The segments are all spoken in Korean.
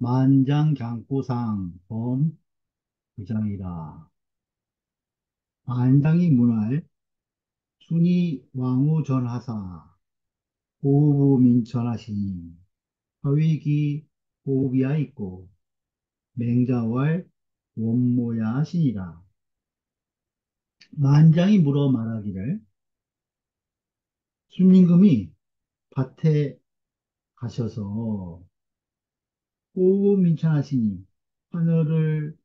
만장장구상 범부장이라. 만장이 문활 순이 왕후 전하사 호우민천하시니 하위기 호비야 있고 맹자왈 원모야 하시니라. 만장이 물어 말하기를 순임금이 밭에 가셔서 호우민천하시니 하늘을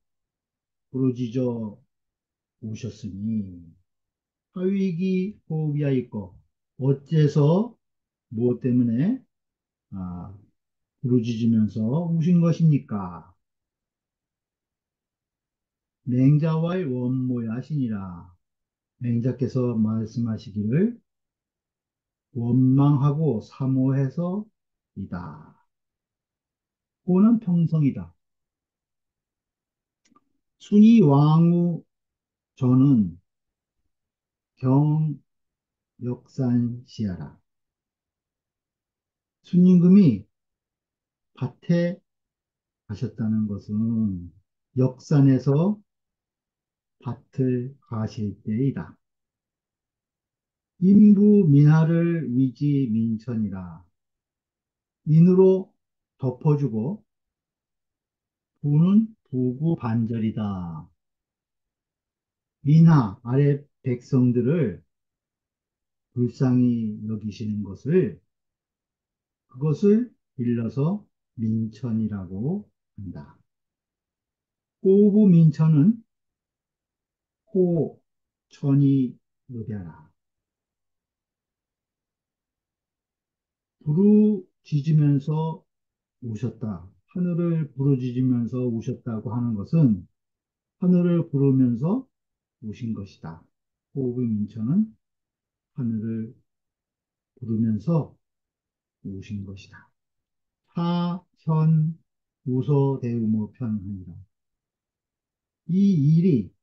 부르짖어 오셨으니 하위기 호비야 있고 어째서 무엇 때문에 아, 부르짖으면서 우신 것입니까? 맹자와의 원모야 하시니라. 맹자께서 말씀하시기를 원망하고 사모해서 이다. 호는 평성이다. 순이 왕후 저는 경역산시하라. 순임금이 밭에 가셨다는 것은 역산에서 밭을 가실 때이다. 인부 민하를 위지 민천이라. 인으로 덮어주고 부는 부구 반절이다. 민하 아래 백성들을 불쌍히 여기시는 그것을 빌려서 민천이라고 한다. 호부 민천은 호, 천이 노랴라. 부르짖으면서 우셨다. 하늘을 부르짖으면서 우셨다고 하는 것은 하늘을 부르면서 우신 것이다. 호흡의 민천은 하늘을 부르면서 우신 것이다. 하, 현, 우서, 대우모, 편하니라. 이 일이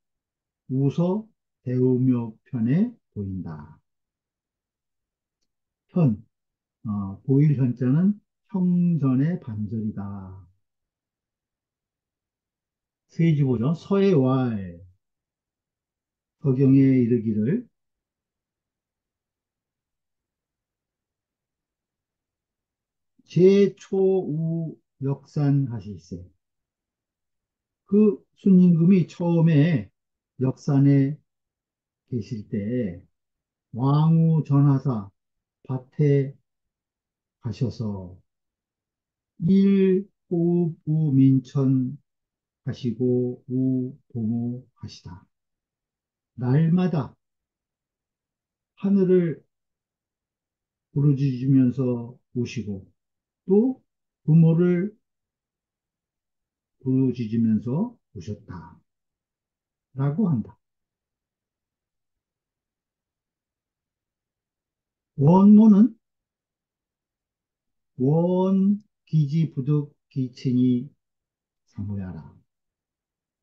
우서, 대우묘 편에 보인다. 현, 보일 현자는 형전의 반절이다. 세지보전 서해왈 서경에 이르기를 제초우 역산하실세. 그 순임금이 처음에 역산에 계실 때 왕후 전하사 밭에 가셔서 일호부 민천 하시고 우보모 하시다. 날마다 하늘을 부르짖으면서 오시고 또 부모를 부르짖으면서 오셨다. 라고 한다. 원모는 원, 기지, 부득, 기친이 사모야라.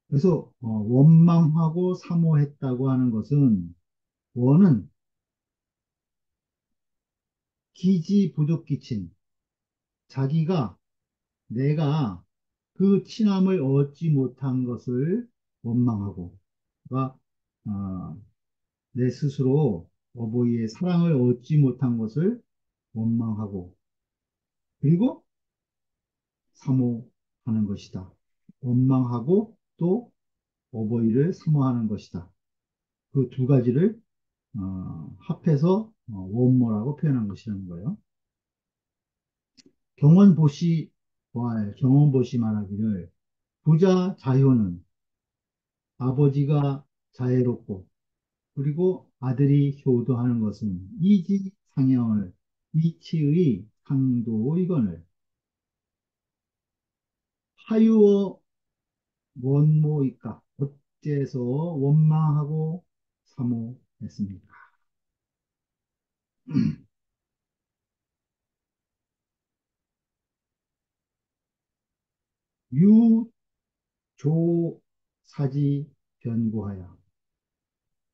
그래서 원망하고 사모했다고 하는 것은 원은 기지, 부득, 기친 자기가 내가 그 친함을 얻지 못한 것을 원망하고 그러니까 내 스스로 어버이의 사랑을 얻지 못한 것을 원망하고 그리고 사모하는 것이다. 원망하고 또 어버이를 사모하는 것이다. 그 두 가지를 합해서 원모라고 표현한 것이라는 거예요. 경원보시 말하기를 부자 자효는 아버지가 자애롭고 그리고 아들이 효도하는 것은 이지상형을 이치의 상도이거늘 하유어 원모이까 어째서 원망하고 사모했습니까? 유조사지 변고하여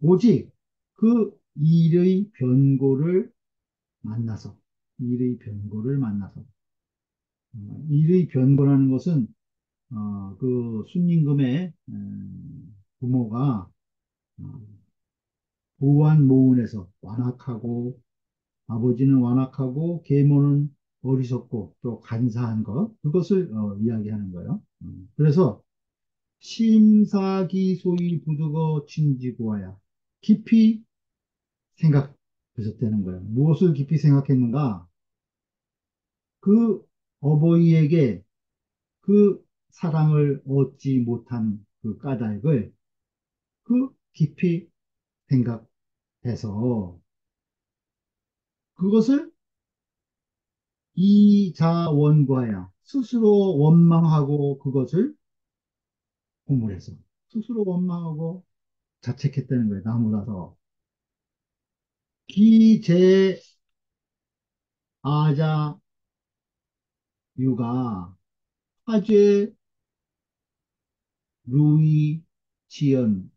오직 그 일의 변고를 만나서 일의 변고라는 것은 그 순임금의 부모가 어, 부한 모운에서 완악하고 아버지는 완악하고 계모는 어리석고 또 간사한 것 그것을 이야기하는 거예요. 그래서 심사기소이 부두거 침지고하야 깊이 생각하셨다는 거예요. 무엇을 깊이 생각했는가? 그 어버이에게 그 사랑을 얻지 못한 그 까닭을 그 깊이 생각해서 그것을 이자원과야 스스로 원망하고 그것을 고물해서 스스로 원망하고 자책했다는 거예요. 나무라서 기제 아자 유가 화죄 루이 지연하고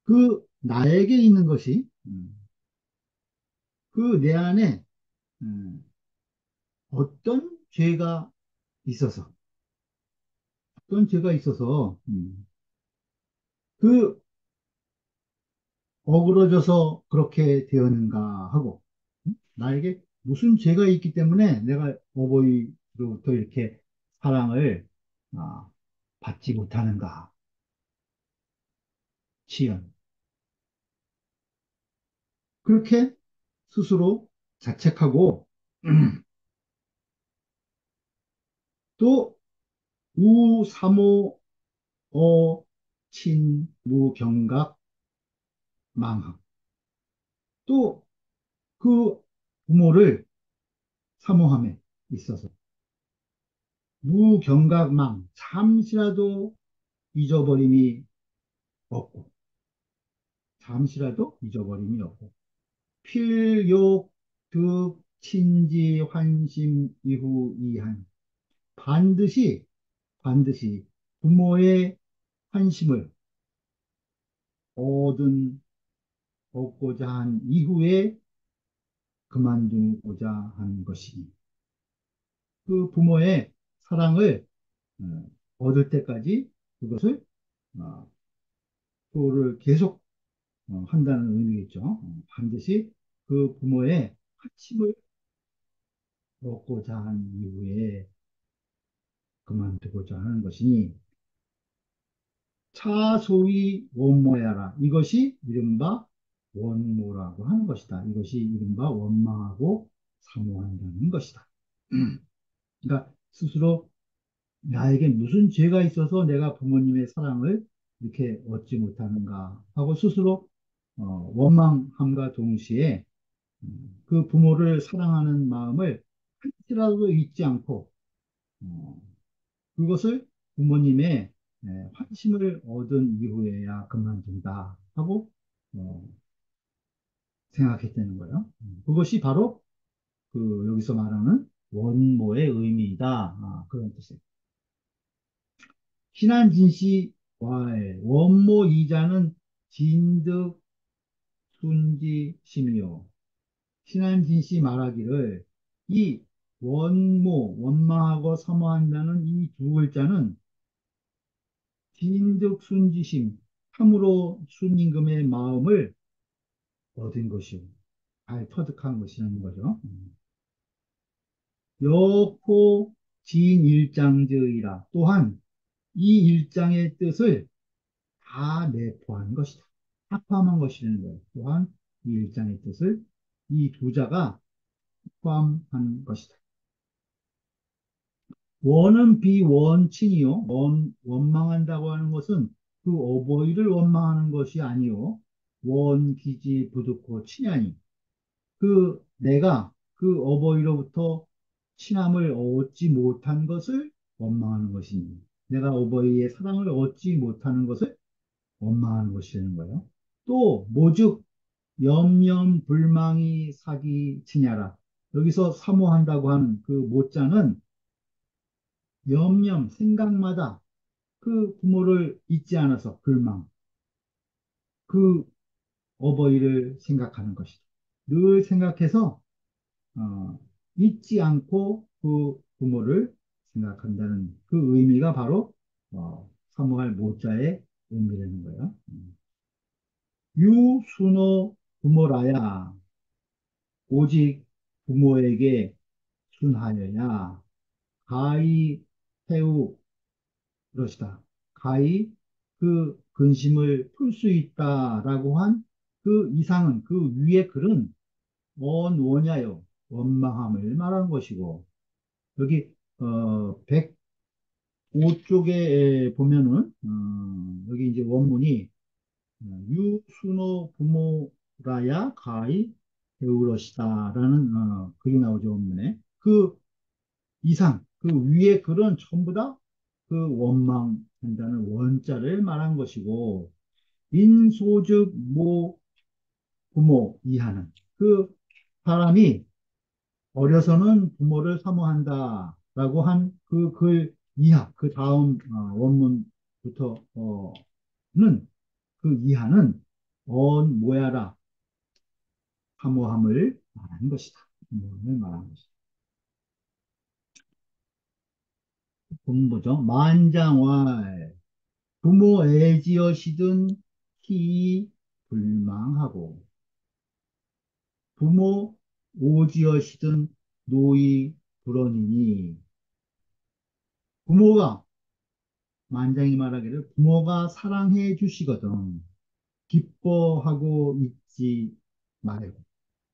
그 나에게 있는 것이 그 내 안에 음, 어떤 죄가 있어서 어떤 죄가 있어서 그 어그러져서 그렇게 되었는가 하고 나에게 무슨 죄가 있기 때문에 내가 어버이로부터 이렇게 사랑을 아, 받지 못하는가 지연 그렇게 스스로 자책하고 또 우사모 어친무경각 망학 또 그 부모를 사모함에 있어서 무경각망 잠시라도 잊어버림이 없고 잠시라도 잊어버림이 없고 필욕 득 친지 환심 이후 이한 반드시 부모의 환심을 얻은 얻고자 한 이후에 그만두고자 하는 것이니 그 부모의 사랑을 어, 얻을 때까지 그것을 어, 그거를 계속 한다는 의미겠죠. 반드시 그 부모의 환심을 얻고자 한 이후에 그만두고자 하는 것이니 차소위 원모야라. 이것이 이른바 원모라고 하는 것이다. 이것이 이른바 원망하고 사모한다는 것이다. 그러니까 스스로 나에게 무슨 죄가 있어서 내가 부모님의 사랑을 이렇게 얻지 못하는가 하고 스스로 원망함과 동시에 그 부모를 사랑하는 마음을 한치라도 잊지 않고 어, 그것을 부모님의 환심을 얻은 이후에야 그만둔다 하고 어, 생각했다는 거예요. 그것이 바로 그 여기서 말하는 원모의 의미이다. 그런 뜻이에요. 신한진시와의 원모 이자는 진득 순지심이요. 신한진시 말하기를 이 원모, 원망하고 사모한다는 이 두 글자는 진득 순지심, 참으로 순임금의 마음을 얻은 것이요. 잘 터득한 것이라는 거죠. 여포 진일장제의라 또한 이 일장의 뜻을 다 내포한 것이다. 다 포함한 것이라는 거예요. 또한 이 일장의 뜻을 이 두 자가 포함한 것이다. 원은 비원친이요. 원망한다고 하는 것은 그 어버이를 원망하는 것이 아니요. 원기지 부득고 친하니. 내가 그 어버이로부터 친함을 얻지 못한 것을 원망하는 것이니. 내가 어버이의 사랑을 얻지 못하는 것을 원망하는 것이라는 거예요. 또, 모즉, 염려, 불망이 사기 치냐라. 여기서 사모한다고 하는 그 모자는 염려, 생각마다 그 부모를 잊지 않아서 불망, 그 어버이를 생각하는 것이다. 늘 생각해서, 어, 잊지 않고 그 부모를 생각한다는 그 의미가 바로 사모할 모자의 의미라는 거예요. 유순호 부모라야 오직 부모에게 순하여야 가히 태우 그러시다. 가히 그 근심을 풀 수 있다라고 한 그 이상은 그 위의 글은 원하여 원망함을 말한 것이고 여기 105쪽에 보면은 여기 이제 원문이 유순호 부모라야 가히 배우러시다라는 글이 나오죠 원문에 그 이상 그 위의 글은 전부 다 그 원망한다는 원자를 말한 것이고 인소즉 모 부모 이하는 그 사람이 어려서는 부모를 사모한다라고 한 그 글 이하, 그 다음 원문부터는 그 이하는 뭐야라 사모함을 말하는 것이다. 사모함을 말하는 것이다. 본보죠. 만장왈 부모 애지여시든 히 불망하고 부모 오지여시든 노이 불언이니 부모가 만장이 말하기를 부모가 사랑해 주시거든 기뻐하고 잊지 말고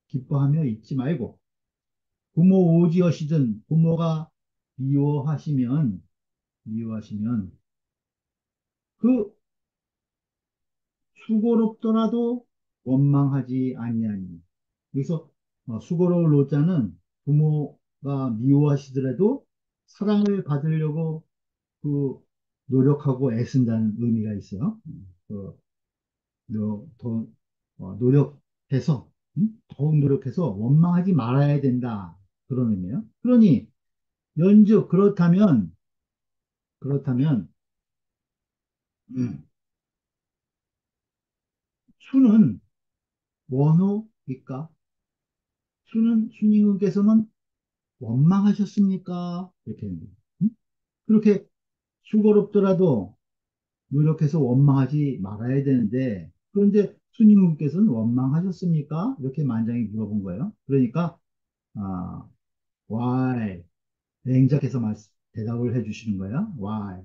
기뻐하며 잊지 말고 부모 오지어시든 부모가 미워하시면 그 수고롭더라도 원망하지 아니하니 여기서 수고로울 노자는 부모가 미워하시더라도 사랑을 받으려고 그 노력하고 애쓴다는 의미가 있어요. 더 노력해서 더욱 노력해서 원망하지 말아야 된다 그런 의미예요. 그러니 연즉 그렇다면 음, 수는 원호입니까? 수는 수님께서는 원망하셨습니까? 이렇게 음? 그렇게 수고롭더라도 노력해서 원망하지 말아야 되는데 그런데 수님께서는 원망하셨습니까? 이렇게 만장이 물어본 거예요. 그러니까 아, why 맹자께서 대답을 해주시는 거예요. why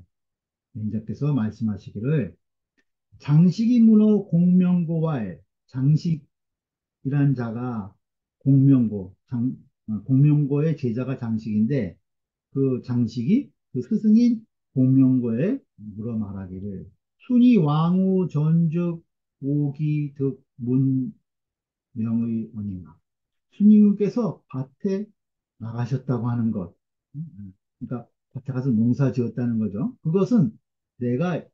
맹자께서 말씀하시기를 장식이 문호 공명고왈 장식이란 자가 공명고의 제자가 장식인데 그 장식이 그 스승인 공명고에 물어 말하기를 순이 왕후 전즉 오기 득 문명의 원인가 스님께서 밭에 나가셨다고 하는 것 그러니까 밭에 가서 농사 지었다는 거죠. 그것은 내가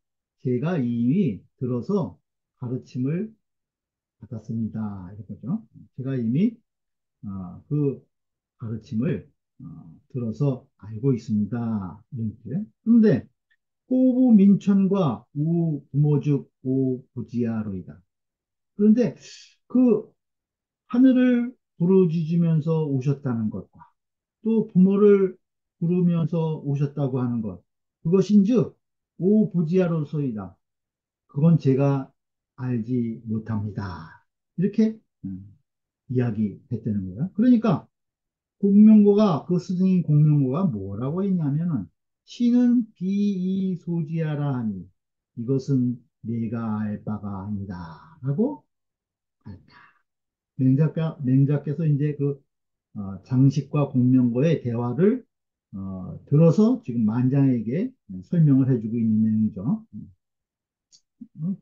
제가 이미 들어서 가르침을 받았습니다. 이거죠. 제가 이미 그 가르침을 들어서 알고 있습니다. 이렇게. 그런데 호부 민천과 우 부모죽 오 부지하로이다. 그런데 그 하늘을 부르짖으면서 오셨다는 것과 또 부모를 부르면서 오셨다고 하는 것 그것인즉 오 부지하로소이다. 그건 제가 알지 못합니다. 이렇게 이야기했다는 거예요. 그러니까 공명고가 그 스승인 공명고가 뭐라고 했냐면은 신은 비이소지하라 하니 이것은 내가 알 바가 아니다 라고 했다. 맹자께서 이제 그 장식과 공명고의 대화를 들어서 지금 만장에게 설명을 해주고 있는 내용이죠.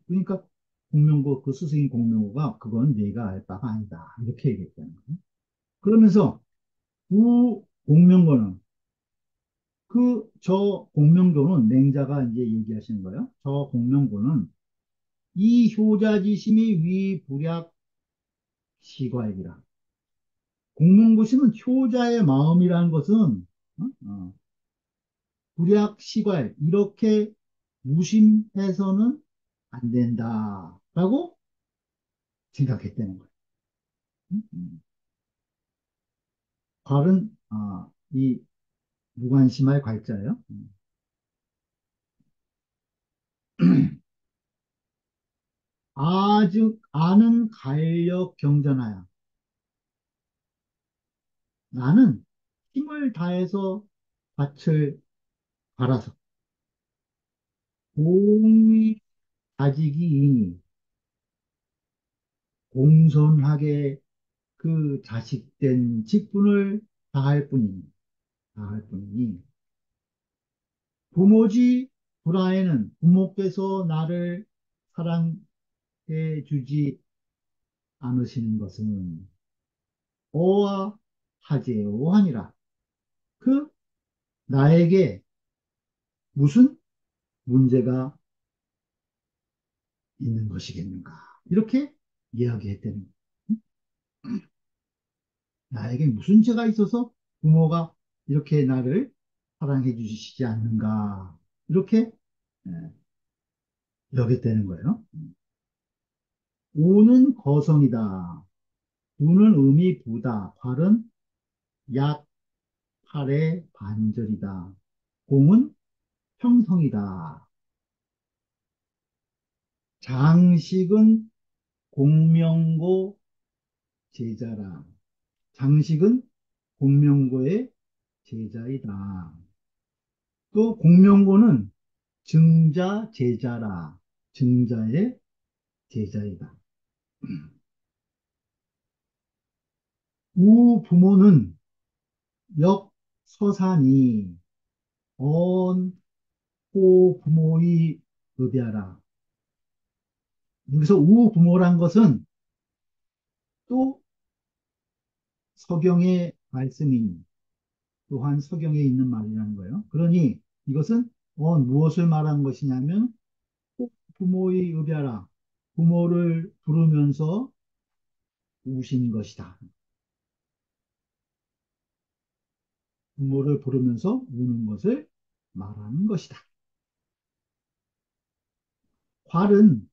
그러니까 공명고 그 스승인 공명고가 그건 내가 알 바가 아니다 이렇게 얘기했다는 거예요. 그러면서 우 공명고는 저 공명도는 맹자가 이제 얘기하시는 거예요. 저 공명도는 이 효자지심이 위 불약 시과이라. 공명고심은 효자의 마음이라는 것은 불약 시과일 이렇게 무심해서는 안 된다라고 생각했다는 거예요. 음, 음. 괄은 이 무관심할 괄자예요. 아주 아는 간력 경전하여 나는 힘을 다해서 밭을 갈아서 공이 가지기이니 공손하게 그 자식된 직분을 다할 뿐이니 다할 뿐이니 부모지 불아에는 부모께서 나를 사랑해 주지 않으시는 것은 어와 하제오하니라. 그 나에게 무슨 문제가 있는 것이겠는가? 이렇게 이야기했다는 거예요. 나에게 무슨 죄가 있어서 부모가 이렇게 나를 사랑해 주시지 않는가? 이렇게 예, 여겼다는 거예요. 오는 거성이다. 우는 음이 부다. 발은 약 8의 반절이다. 공은 평성이다. 장식은 공명고 제자라. 장식은 공명고의 제자이다. 또 공명고는 증자 제자라. 증자의 제자이다. 우 부모는 역서산이 언 호 부모의 의비하라. 여기서 우 부모란 것은 또 서경의 말씀이니 또한 서경에 있는 말이라는 거예요. 그러니 이것은 무엇을 말한 것이냐면 꼭 부모의 의비하라. 부모를 부르면서 우신 것이다. 부모를 부르면서 우는 것을 말하는 것이다. 괄은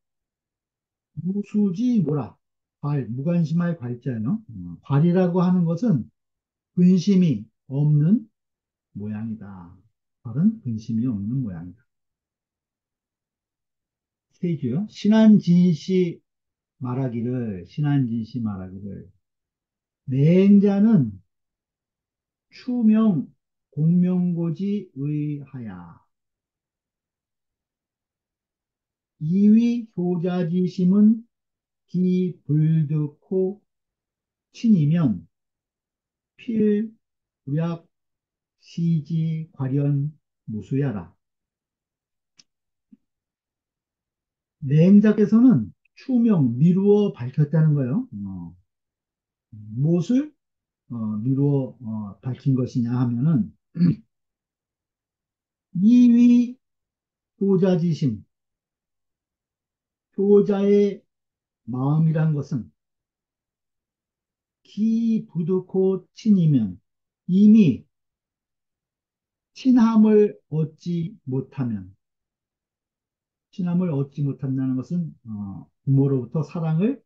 무수지 뭐라. 괄, 무관심할 괄자예요. 괄이라고 하는 것은 근심이 없는 모양이다. 괄은 근심이 없는 모양이다. 세주요. 신한진씨 말하기를 맹자는 추명 공명고지 의하야 이위 효자지심은 기불득호 친이면 필우약 시지 관련 무수야라. 맹자께서는 추명 미루어 밝혔다는 거예요. 무엇을 미루어 밝힌 것이냐 하면은 이위 효자지심 효자의 마음이란 것은 기부득호 친이면 이미 친함을 얻지 못하면 친함을 얻지 못한다는 것은 부모로부터 사랑을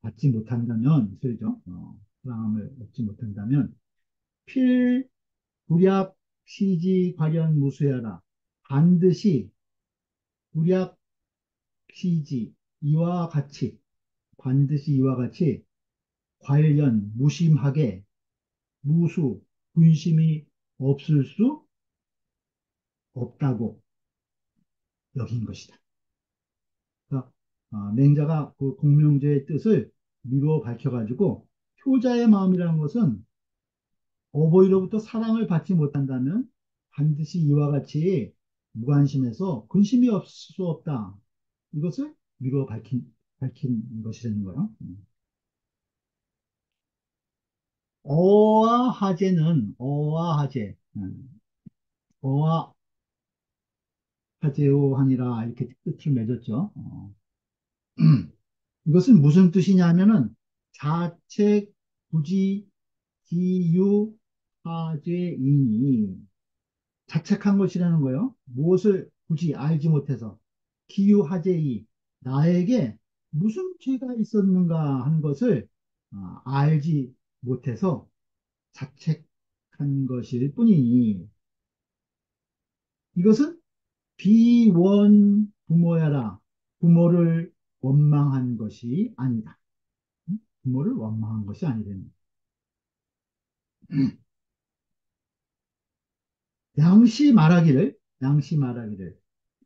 받지 못한다면 소리죠. 사랑을 얻지 못한다면 필불약 시지 관련 무수하라 반드시 불약 시지 이와 같이 반드시 이와 같이 관련 무심하게 무수 근심이 없을 수 없다고 여긴 것이다. 그러니까 맹자가 그 공명제의 뜻을 미루어 밝혀가지고 효자의 마음이라는 것은 어버이로부터 사랑을 받지 못한다면 반드시 이와 같이 무관심해서 근심이 없을 수 없다. 이것을 미루어 밝힌 것이라는 거예요. 어와 하제는 어와 하제, 어와 하제오 하니라 이렇게 끝을 맺었죠. 이것은 무슨 뜻이냐면은 자책 부지 기유 하죄이니 자책한 것이라는 거예요. 무엇을 굳이 알지 못해서 기유 하죄이 나에게 무슨 죄가 있었는가 하는 것을 알지 못해서 자책한 것일 뿐이니 이것은 비원 부모야라. 부모를 원망한 것이 아니다. 부모를 원망한 것이 아니라는 양시 말하기를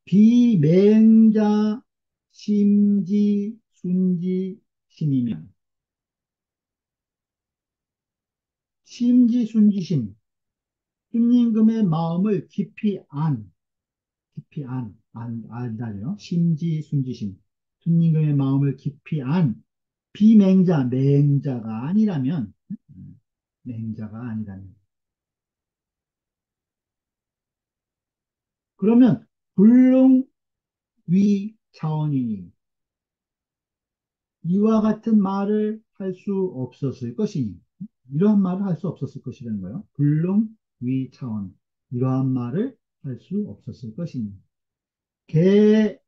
비맹자 심지 순지 심이면 심지 순지심 순임금의 마음을 안다요. 심지 순지심 순임금의 마음을 깊이 안 맹자가 아니라면 맹자가 아니라면 그러면 불능 위 차원이니 이와 같은 말을 할 수 없었을 것이니 이러한 말을 할 수 없었을 것이라는 거예요. 불능 위 차원 이러한 말을 할 수 없었을 것이니 개순이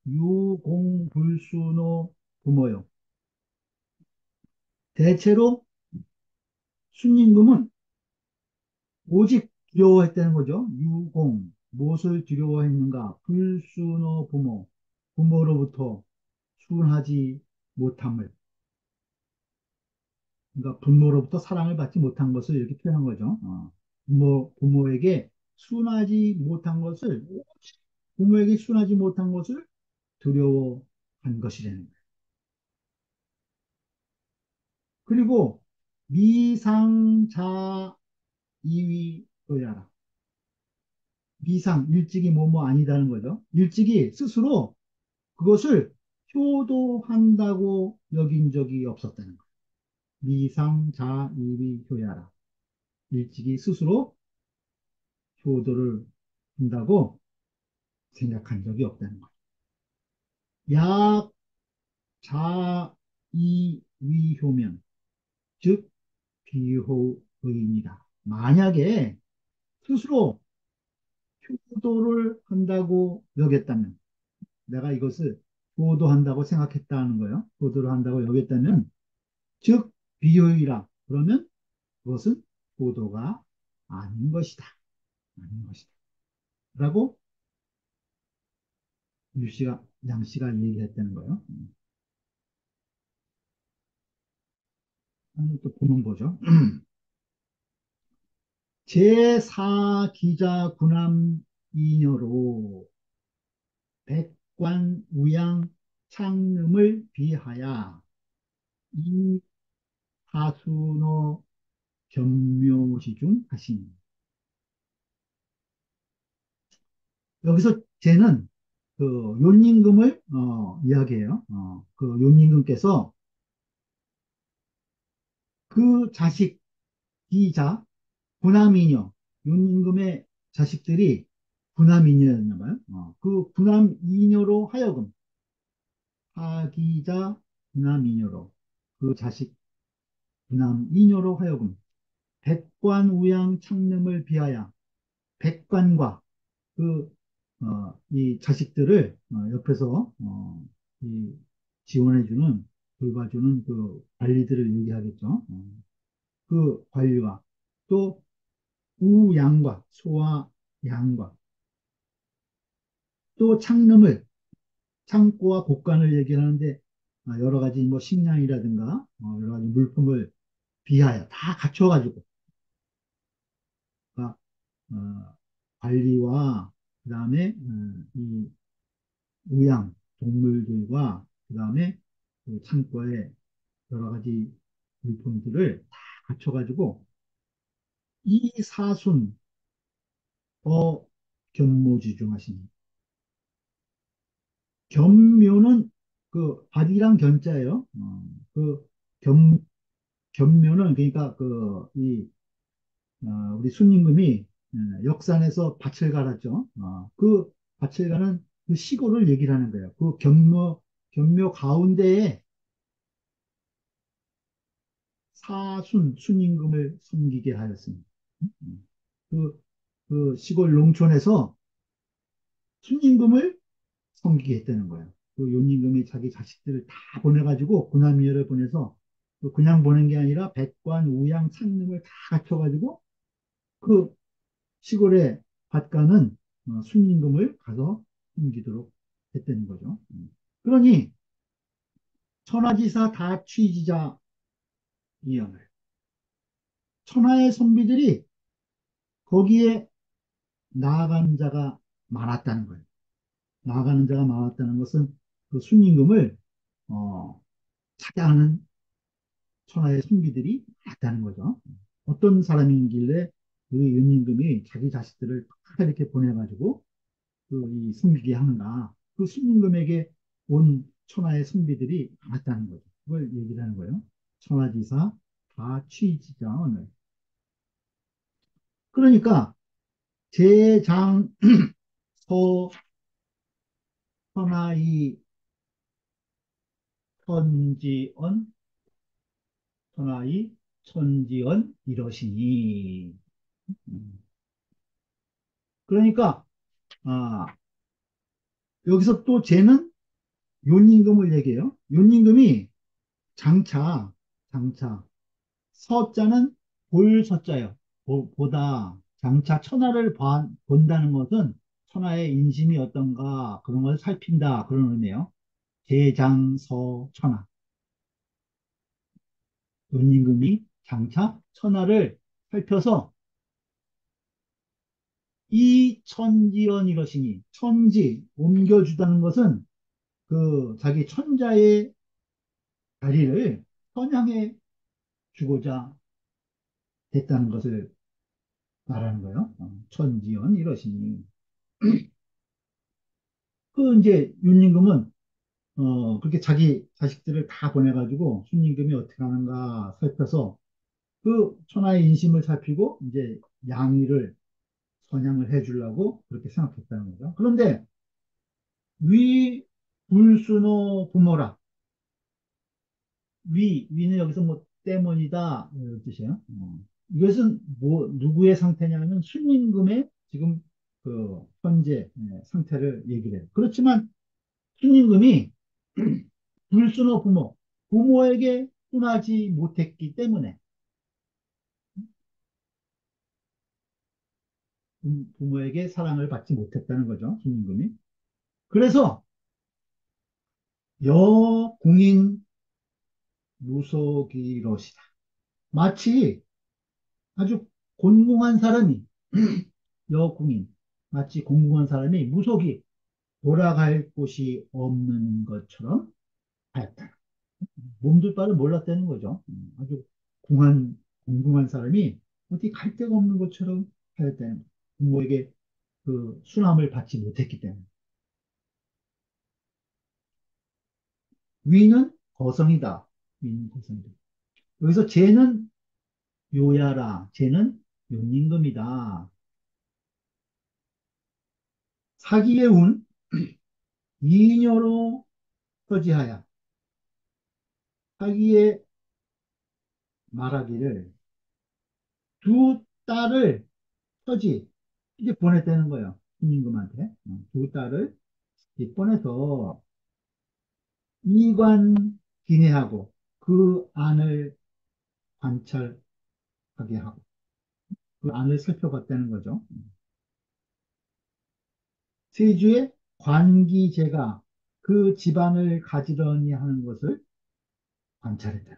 유공불순의 부모요. 대체로 순임금은 오직 두려워했다는 거죠. 유공 무엇을 두려워했는가? 불순의 부모로부터 순하지 못함을 그러니까 부모로부터 사랑을 받지 못한 것을 이렇게 표현한 거죠. 부모에게 순하지 못한 것을 부모에게 순하지 못한 것을 두려워한 것이라는 거예요. 그리고 미상자 이위여야라. 미상 일찍이 뭐뭐 아니다는 거죠. 일찍이 스스로 그것을 효도한다고 여긴 적이 없었다는 거예요. 미상자 이위효야라. 일찍이 스스로 효도를 한다고 생각한 적이 없다는 거예요. 약, 자, 이, 위효면, 즉, 비효의입니다. 만약에 스스로 효도를 한다고 여겼다면, 내가 이것을 효도한다고 생각했다는 거예요. 효도를 한다고 여겼다면, 즉, 비효의라. 그러면 그것은 효도가 아닌 것이다. 아닌 것이다. 라고 양씨가 얘기했다는 거예요. 또 보면 보죠. 제4 기자 군함 이녀로 백관 우양 창름을 비하야 이 하순의 견묘시 중 하시니. 여기서 쟤는 그 윤임금을 이야기해요. 그 윤임금께서 그 자식 기자 군함이녀 윤임금의 자식들이 군함이녀였나 봐요. 그 군함이녀로 하여금 하기자 군함이녀로 그 자식 군함이녀로 하여금 백관우양 창름을 비하여 백관과 그, 이 자식들을 옆에서 이 지원해주는 돌봐주는 그 관리들을 얘기하겠죠. 그 관리와 또 우양과 소와 양과 또 창고와 곡간을 얘기하는데 여러 가지 뭐 식량이라든가 여러 가지 물품을 비하여 다 갖춰가지고 그러니까, 관리와 그다음에 이 우양 동물들과 그다음에 그 창고에 여러 가지 물품들을 다 갖춰가지고 이 사순 견모지중하시니 견묘는 그 발이랑 견자예요. 그 견, 견묘는 그러니까 우리 순임금이 역산에서 밭을 갈았죠. 그 밭을 가는 그 시골을 얘기를 하는 거예요. 그 견묘 가운데에 순임금을 섬기게 하였습니다. 음. 그, 그 시골 농촌에서 순임금을 섬기게 했다는 거예요. 그 윤임금이 자기 자식들을 다 보내가지고 군함이녀를 보내서 그냥 보낸 게 아니라 백관, 우양, 상림을 다 갖춰가지고 그 시골의 밭가는 순임금을 가서 숨기도록 했다는 거죠. 그러니 천하지사 다취지자 이연을 천하의 선비들이 거기에 나아가는 자가 많았다는 거예요. 나아가는 자가 많았다는 것은 그 순임금을 어, 찾아가는 천하의 선비들이 많았다는 거죠. 어떤 사람이길래 우리 윤임금이 자기 자식들을 다 이렇게 보내가지고 그이 숨기게 하는가. 그 순임금에게 온 천하의 선비들이 많았다는 거죠. 그걸 얘기를 하는 거예요. 천하지사 다 취지자언을. 그러니까 제장 서 천하이 천지언 천하이 천지언 이러시니. 음. 그러니까 아, 여기서 또 쟤는 윤임금을 얘기해요. 윤임금이 장차 서자는 볼 서자예요. 보다 장차 천하를 본다는 것은 천하의 인심이 어떤가 그런 걸 살핀다 그런 의미예요. 대장서천하. 윤임금이 장차 천하를 살펴서 이 천지연 이러시니 천지 옮겨주다는 것은 그 자기 천자의 자리를 선양해 주고자 됐다는 것을 말하는 거예요. 천지연 이러시니. 그 이제 윤임금은 그렇게 자기 자식들을 다 보내가지고 순임금이 어떻게 하는가 살펴서 그 천하의 인심을 살피고 이제 양의를 선양을 해주려고 그렇게 생각했다는 거죠. 그런데 위 불순호 부모라. 위는 여기서 뭐 때문이다 이런 뜻이에요. 이것은 뭐 누구의 상태냐면 순임금의 지금 그 현재 상태를 얘기를 해요. 그렇지만 순임금이 불순호 부모에게 순하지 못했기 때문에 부모에게 사랑을 받지 못했다는 거죠, 순임금이. 그래서 여궁인 무속이러시다. 마치 아주 곤궁한 사람이 여궁인 마치 곤궁한 사람이 무속이 돌아갈 곳이 없는 것처럼 하였다. 몸둘 바를 몰랐다는 거죠. 아주 공궁한 사람이 어디 갈 데가 없는 것처럼 하였다는 거예요. 부모에게 그 순함을 받지 못했기 때문에. 위는 거성이다. 위는 거성이다. 여기서 쟤는 요야라. 쟤는 용임금이다. 사기의 운, 이녀로 서지하야. 사기의 말하기를 두 딸을 서지, 이제 보냈다는 거예요. 임금한테. 두 딸을 이제 보내서 이관 기내하고 그 안을 관찰하게 하고 그 안을 살펴봤다는 거죠. 세주의 관기제가 그 집안을 가지런히 하는 것을 관찰했다.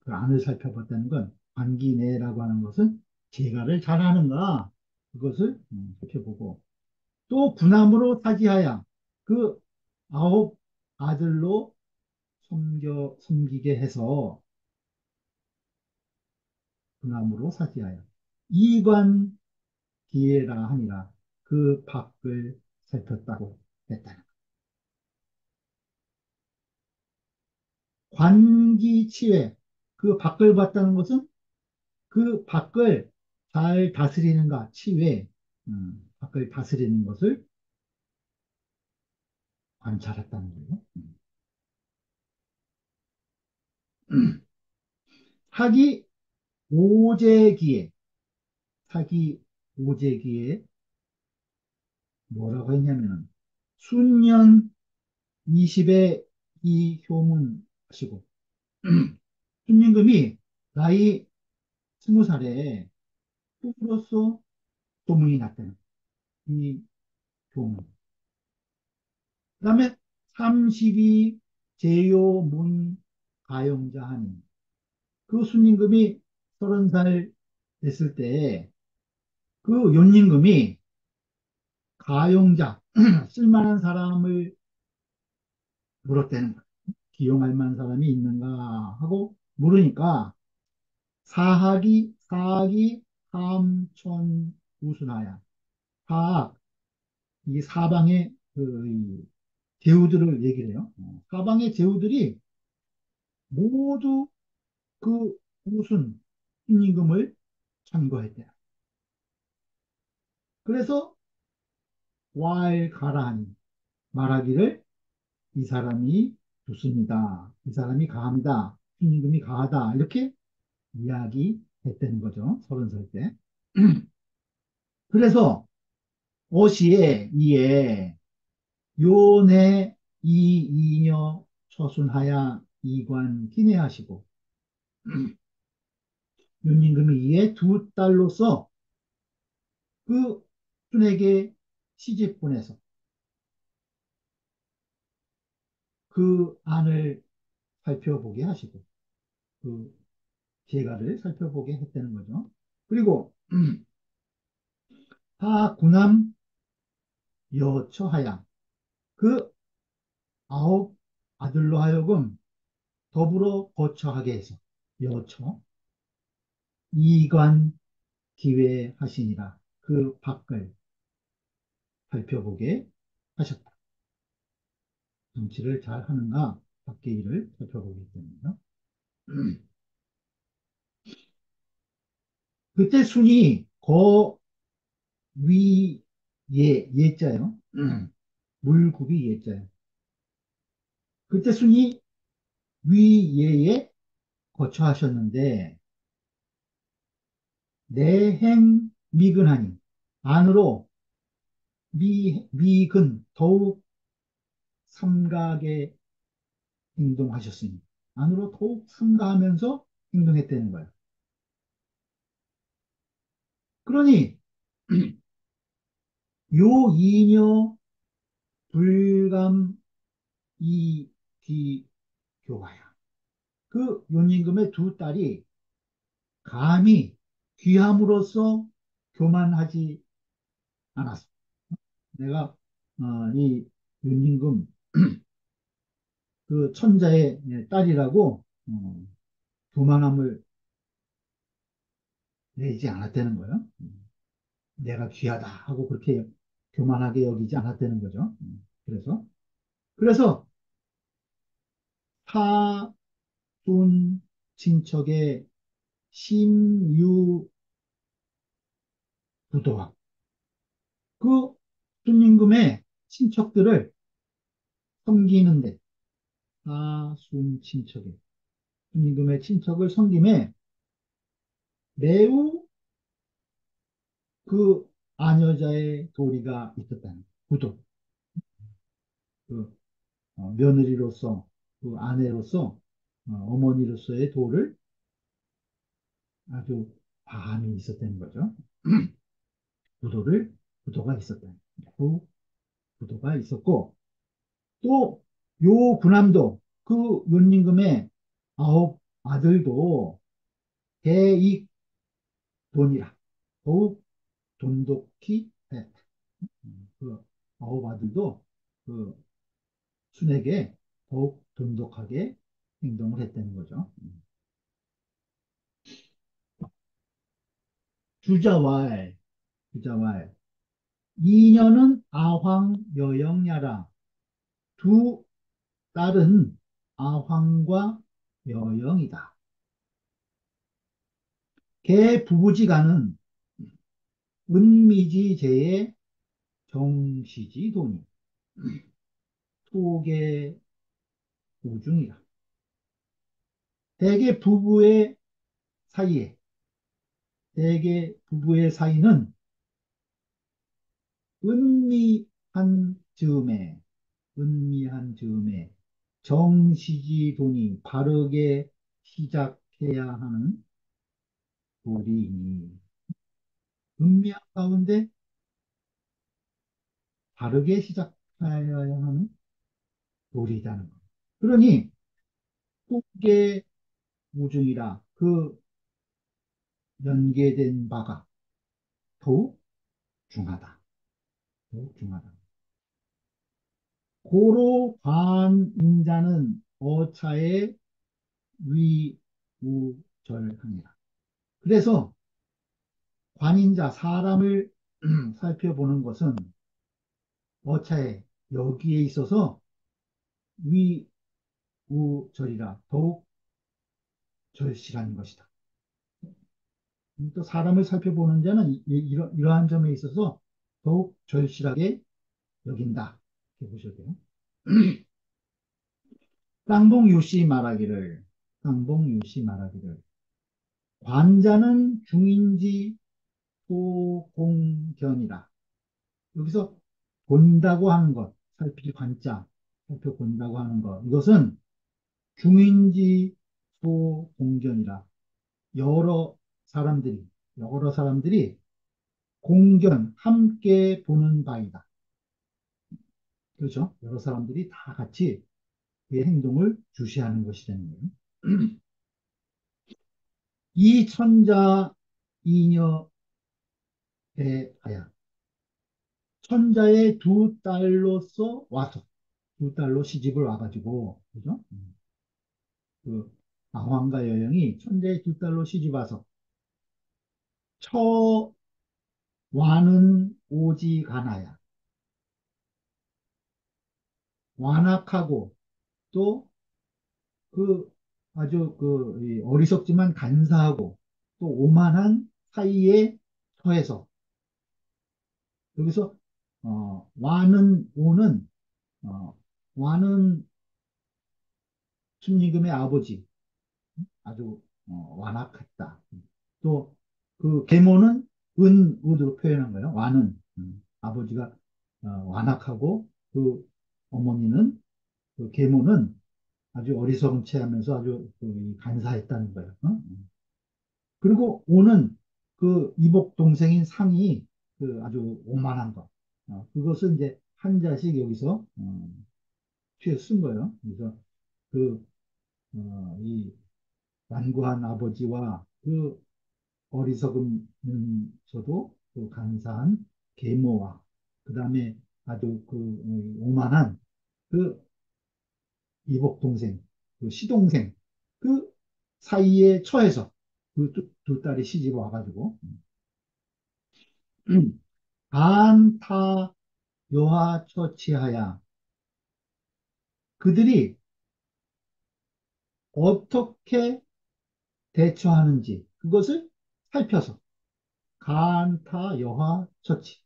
그 안을 살펴봤다는 건 관기내라고 하는 것은 제가를 잘하는가 그것을 살펴보고 또 군함으로 사지하야 그 아홉 아들로 섬기게 해서 군함으로 사지하여 이관 기회라 하니라 그 밖을 살폈다고 했다. 관기치회 그 밖을 봤다는 것은 그 밖을 잘 다스리는가 치외 밖을 다스리는 것을 관찰했다는 거예요. 사기 오제기에 사기 오제기에 뭐라고 했냐면은 순년 20에 이 효문하시고 순임금이 나이 20살에 후로서 소문이 났다는 이 교문. 그 다음에 32 제요문 가용자 하니 그 순임금이 30살 됐을 때 그 연임금이 가용자 쓸만한 사람을 물었다는 거예요. 기용할 만한 사람이 있는가 하고 물으니까 사학이 함촌 우순하야. 사학, 이 사방의 이 제후들을 얘기를 해요. 사방의 제후들이 모두 그 우순 순임금을 참고했대요. 그래서 왈 가라하니 말하기를 이 사람이 좋습니다. 이 사람이 가합니다. 순임금이 가하다. 이렇게 이야기했다는 거죠. 30살 때. 그래서 어시에 이에 요내 이이녀 처순하야 이관 기내하시고 윤임금이 이에 두 딸로서 그 순에게 시집 보내서 그 안을 살펴보게 하시고 그 재가를 살펴보게 했다는 거죠. 그리고 하구남 여처하야 그 아홉 아들로 하여금 더불어 거처하게 해서 여처 이관 기회하시니라 그 밖을 살펴보게 하셨다. 정치를 잘 하는가 밖의 일을 살펴보기 때문에요. 그때 순이 거위 예자요. 물굽이 예자요. 그때 순이 위예에 거처하셨는데 내행 미근하니 안으로 미근 더욱 삼가게 행동하셨으니 안으로 더욱 삼가하면서 행동했다는 거예요. 그러니 요 이녀 불감 이귀교화야. 그 윤임금의 두 딸이 감히 귀함으로써 교만하지 않았어. 내가 이 윤임금 그 천자의 딸이라고 교만함을 내지 않았다는 거예요. 내가 귀하다 하고 그렇게 교만하게 여기지 않았다는 거죠. 그래서 타순 친척의 심유부도와 그 순임금의 친척들을 섬기는데 타순 친척의 순임금의 친척을 섬김에 매우 그 아녀자의 도리가 있었다는 부도 그 며느리로서 그 아내로서 어머니로서의 도를 아주 과함이 있었다는 거죠. 부도를 부도가 있었다. 그 부도가 있었고 또 요 군함도 그 윤임금의 아홉 아들도 대익 돈이라 더욱 돈독히 했다. 그 아홉 아들도 그 순에게 더욱 돈독하게 행동을 했다는 거죠. 주자왈, 주자왈. 이녀는 아황 여영야라. 두 딸은 아황과 여영이다. 개 부부지간은 은미지제의 정시지돈이 토계 우중이라. 대개 부부의 사이에, 대개 부부의 사이는 은미한 즈음에, 은미한 즈음에 정시지돈이 바르게 시작해야 하는 도리이니 음미한 가운데 바르게 시작하여야 하는 도리이라는 것. 그러니 속계 우중이라 그 연계된 바가 더욱 중하다. 더욱 중하다. 고로 관인자는 어차에 위우절하니라. 그래서 관인자 사람을 살펴보는 것은 어차에 여기에 있어서 위우절이라 더욱 절실한 것이다. 또 사람을 살펴보는 자는 이러한 점에 있어서 더욱 절실하게 여긴다. 이렇게 보셔도 돼요. 쌍봉유씨 말하기를, 쌍봉유씨 말하기를, 관자는 중인지 소공견이라. 여기서 본다고 하는 것, 살필 관자, 살펴본다고 하는 것, 이것은 중인지 소공견이라. 여러 사람들이, 여러 사람들이 공견, 함께 보는 바이다. 그렇죠? 여러 사람들이 다 같이 그의 행동을 주시하는 것이라는 거예요. 이 천자 이녀 대하야. 천자의 두 딸로서 와서, 두 딸로 시집을 와가지고, 그죠? 그 아황과 여영이 천자의 두 딸로 시집 와서, 처와는 오지가나야. 완악하고, 또 그 아주 이 어리석지만 간사하고, 또 오만한 사이에 처해서, 여기서, 와는, 오는, 어, 와는 순임금의 아버지, 아주 완악했다. 또 그 계모는 은으로 표현한 거예요. 완은 아버지가 완악하고 그 어머니는 그 계모는 아주 어리석은 체하면서 아주 그 간사했다는 거예요. 어? 그리고 오는 그 이복 동생인 상이 그 아주 오만한 것. 그것을 이제 한 자씩 여기서 취해 쓴 거예요. 그래서 그, 이 완고한 아버지와 그 어리석으면서도 그 간사한 계모와 그 다음에 아주 그 오만한 그 이복 동생, 그 시동생 그 사이에 처해서 그 두 딸이 시집 와가지고 안타 여하 처치하야 그들이 어떻게 대처하는지 그것을 살펴서 간타 여하 처치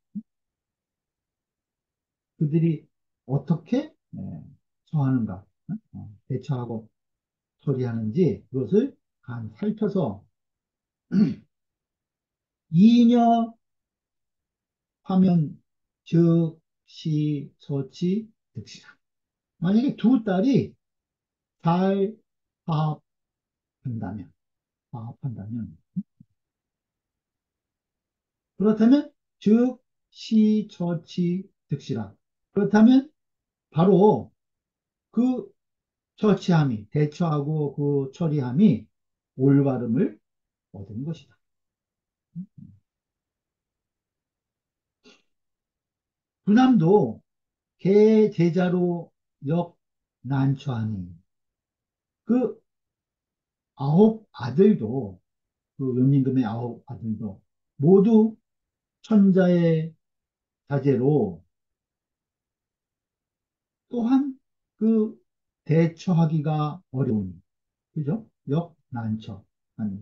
그들이 어떻게 처하는가 대처하고 처리하는지 그것을 간 살펴서 이녀 화면 즉시 처치 득시라. 만약에 두 딸이 잘 화합한다면 화합한다면 그렇다면 즉시 처치 득시라. 그렇다면 바로 그 처치함이 대처하고 그 처리함이 올바름을 얻은 것이다. 부남도 개 제자로 역 난처하니 그 아홉 아들도 그 연임금의 아홉 아들도 모두 천자의 자제로 또한 그 대처하기가 어려우니 그죠? 역 난처 아니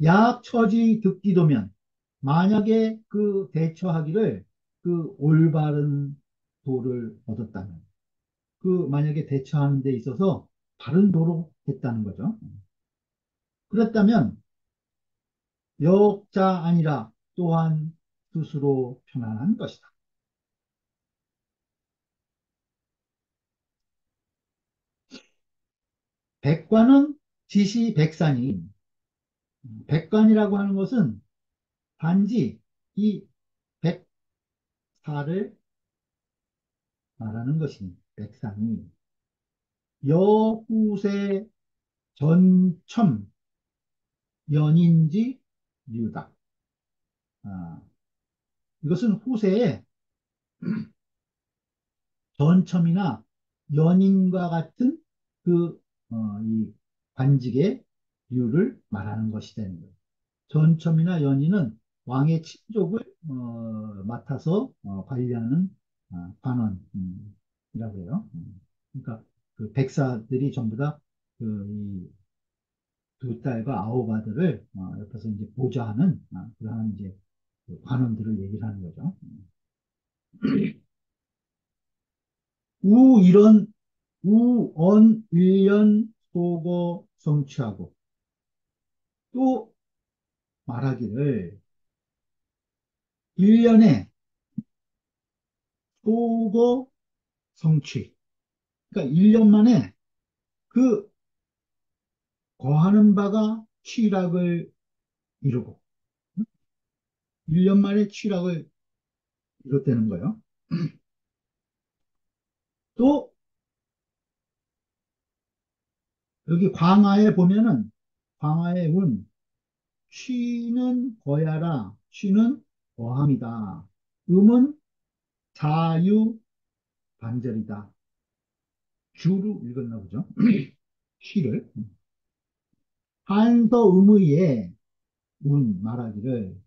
약처지 듣기도면 만약에 그 대처하기를 그 올바른 도를 얻었다면 그 만약에 대처하는 데 있어서 바른 도로 했다는 거죠. 그랬다면 역자 아니라 또한 스스로 편안한 것이다. 백관은 지시백산이 백관이라고 하는 것은 단지 이 백사를 말하는 것이니 백산이 여후세 전첨 연인지 유다. 아, 이것은 후세의 전첨이나 연인과 같은 그, 이 관직의 류를 말하는 것이 되는 거예요. 전첨이나 연인은 왕의 친족을 맡아서 관리하는 관원이라고 해요. 그러니까 그 백사들이 전부 다 그 두 딸과 아홉 아들을 옆에서 이제 보좌하는 그러한 이제 그 관원들을 얘기를 하는 거죠. 우 이런 우언 일년 소거 성취하고 또 말하기를 1년에 소거 성취. 그러니까 1년 만에 그 거하는 바가 취락을 이루고 1년 만에 취락을 이뤘다는 거예요. 또 여기 광하에 보면은 광하의 운 취는 거야라 취는 거함이다. 음은 자유 반절이다. 주로 읽었나 보죠. 취를 한서음의에 운 말하기를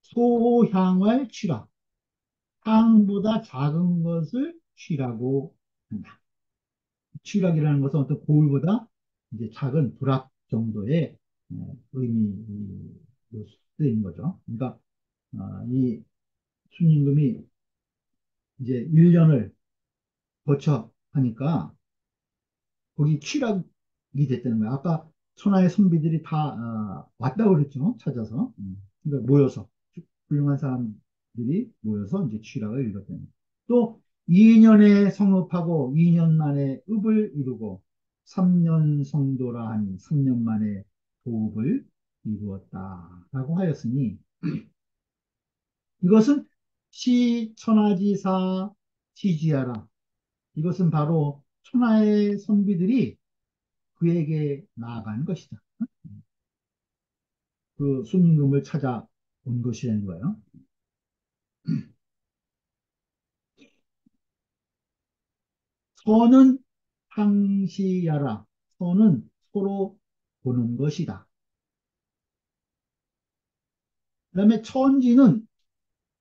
소향을 취라 향보다 작은 것을 취라고 한다. 취락이라는 것은 어떤 고울보다 이제 작은 불악 정도의 의미로 쓰인 거죠. 그러니까 이 순임금이 이제 1년을 거쳐 하니까 거기 취락이 됐다는 거야. 아까 천하의 선비들이 다 왔다고 그랬죠. 찾아서. 그러니까 모여서 훌륭한 사람들이 모여서 이제 취락을 이뤘다는 거야. 또 2년에 성읍하고 2년 만에 읍을 이루고 3년 성도라 하니 3년 만에 도읍을 이루었다라고 하였으니 이것은 시천하지사 시지하라. 이것은 바로 천하의 선비들이 그에게 나아간 것이다. 그 순임금을 찾아온 것이라는 거예요. 선은 상시하라. 선은 서로 보는 것이다. 그 다음에 천지는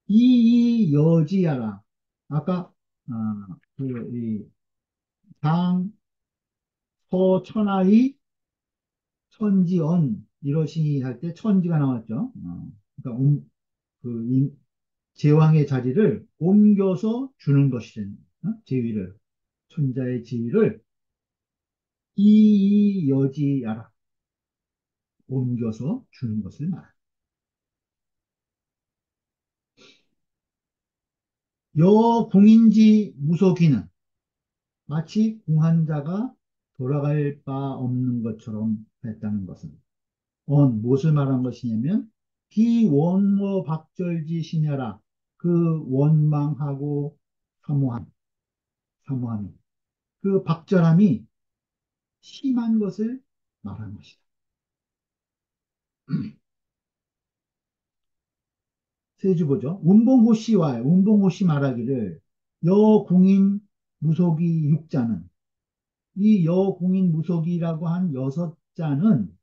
이이여지하라. 아까 이 장, 서, 천하의 천지언 이러시니 할 때 천지가 나왔죠. 그러니까 제왕의 자리를 옮겨서 주는 것이죠. 제위를 천자의 지위를 이이여지하라. 옮겨서 주는 것을 말합니다. 여궁인지 무속인은 마치 궁한자가 돌아갈 바 없는 것처럼 했다는 것은 무엇을 말한 것이냐면 비원모 박절지 심야라 그 원망하고 사모함, 사모함이 그 박절함이 심한 것을 말한 것이다. 세주 보죠. 운봉호씨 말하기를 여궁인 무속이 육자는 이 여공인 무속이라고 한 여섯 자는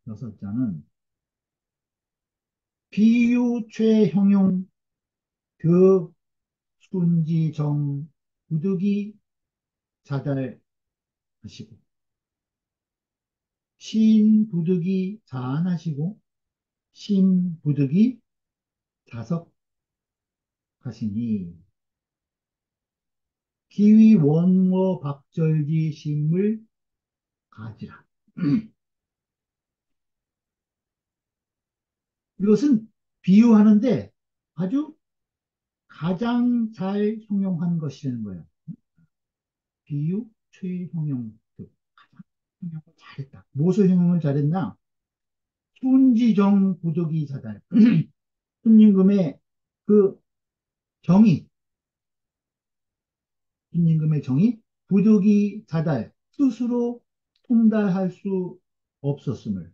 비유 최형용 그 순지정 부득이 자달하시고 시인 부득이 자안하시고 신 부득이 자석하시니 기위 원모 박절지 심을 가지라. 이것은 비유하는데 아주 가장 잘 형용한 것이라는 거예요. 비유 최형용. 형용을 잘했다. 무엇을 형용을 잘했나? 순지정 부득이 자달. 순임금의 그 정의, 순임금의 정의, 부득이 자달, 스스로 통달할 수 없었음을.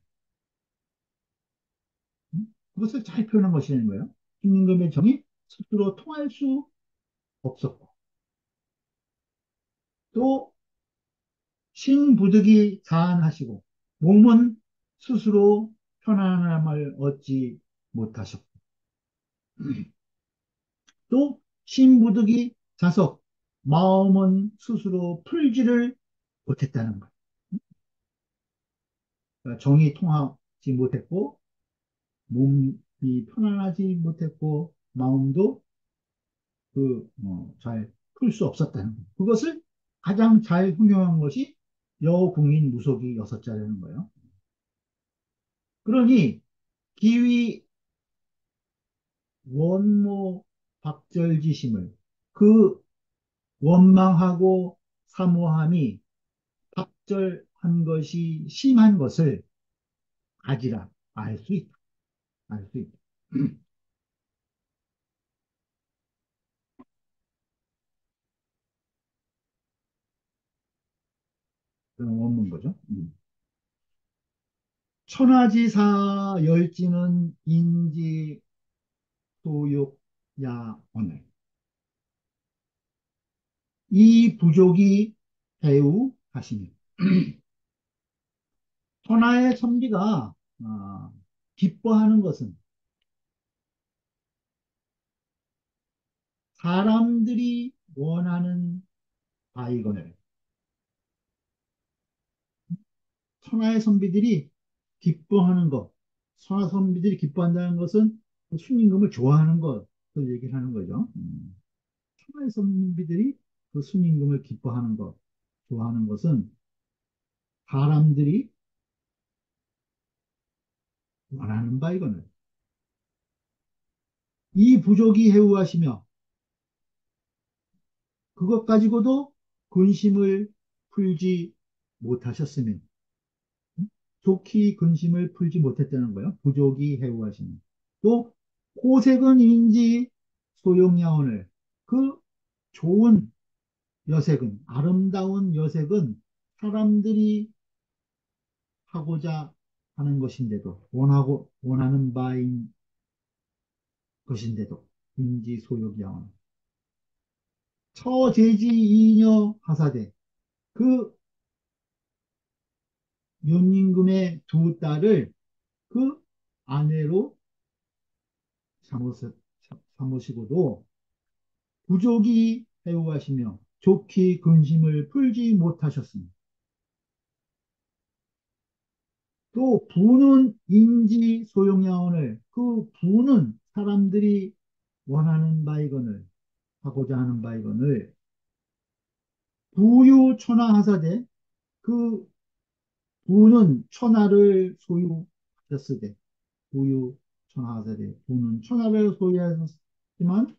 그것을 잘 표현한 것이라는 거예요. 순임금의 정의, 스스로 통할 수 없었고. 또 신부득이 자안하시고 몸은 스스로 편안함을 얻지 못하셨고 또 신부득이 자석 마음은 스스로 풀지를 못했다는 거예요. 그러니까 정이 통하지 못했고 몸이 편안하지 못했고 마음도 잘 풀 수 없었다는 거예요. 그것을 가장 잘 형용한 것이 여궁인 무속이 여섯 자라는 거예요. 그러니 기위 원모 박절지심을 그 원망하고 사모함이 박절한 것이 심한 것을 아지라 알 수 있다. 알 수 있다. 그런 원문 거죠. 천하지사 열지는 인지 소욕 야언을 이 부족이 배우 하시니 천하의 선비가 기뻐하는 것은 사람들이 원하는 바이거늘 천하의 선비들이 기뻐하는 것, 천하 선비들이 기뻐한다는 것은 순임금을 좋아하는 것을 얘기를 하는 거죠. 천하의 선비들이 그 순임금을 기뻐하는 것, 좋아하는 것은 사람들이 원하는 바이거늘 이 부족이 해우하시며 그것 가지고도 근심을 풀지 못하셨으면 좋게 근심을 풀지 못했다는 거예요. 부족이 해우하시며 또 호색은 인지 소용야원을 그 좋은 여색은 아름다운 여색은 사람들이 하고자 하는 것인데도 원하는 바인 것인데도 인지 소용야원 처제지 이녀 하사대 그 연임금의 두 딸을 그 아내로 삼으시고도 부족이 해오하시며 좋게 근심을 풀지 못하셨으니 또 부는 인지 소용야원을 그 부는 사람들이 원하는 바이건을 하고자 하는 바이건을 부유천하하사되 그 부는 천하를 소유하셨으되 부유 천하하사되 부는 천하를 소유하셨지만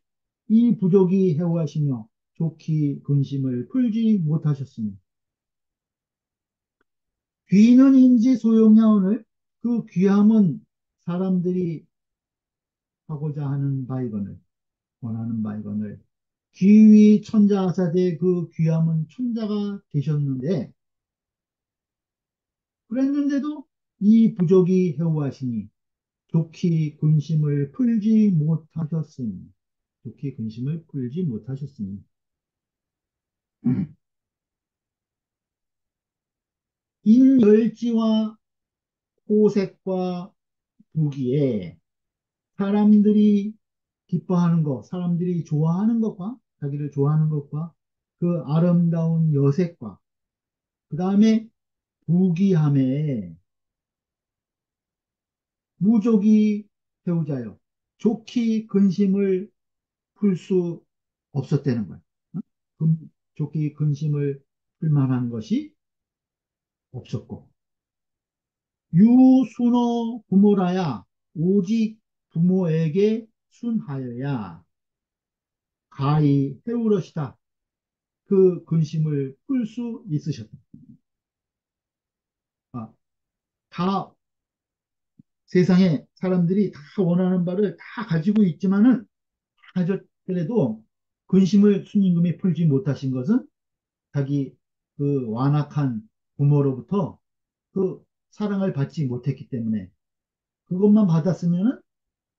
이 부족이 해오하시며 좋기 근심을 풀지 못하셨으니 귀는 인지 소용야원을 그 귀함은 사람들이 하고자 하는 바이건을 원하는 바이건을 귀위 천자하사대 그 귀함은 천자가 되셨는데 그랬는데도 이 부족이 해오하시니 좋기 근심을 풀지 못하셨으니 좋기 근심을 풀지 못하셨으니 인열지와 호색과 부기에 사람들이 기뻐하는 것, 사람들이 좋아하는 것과 자기를 좋아하는 것과 그 아름다운 여색과 그 다음에 부귀함에 무족이 배우자여 좋기 근심을 풀 수 없었다는 거예요. 어? 좋기 근심을 풀 만한 것이 없었고 유순어 부모라야 오직 부모에게 순하여야 가히 해오러시다. 그 근심을 풀 수 있으셨다. 다 세상에 사람들이 다 원하는 바를 다 가지고 있지만은 가졌더라도 근심을 순임금이 풀지 못하신 것은 자기 그 완악한 부모로부터 그 사랑을 받지 못했기 때문에 그것만 받았으면은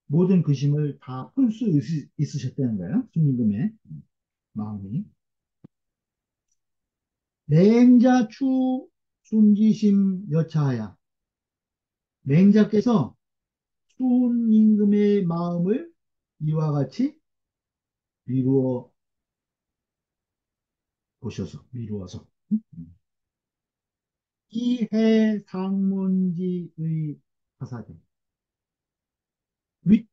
모든 근심을 다 풀 수 있으셨다는 거예요. 순임금의 마음이. 맹자추 순지심 여차하야. 맹자께서 순임금의 마음을 이와 같이 미루어 보셔서 미루어서 이해 상문지의 가사대 윗,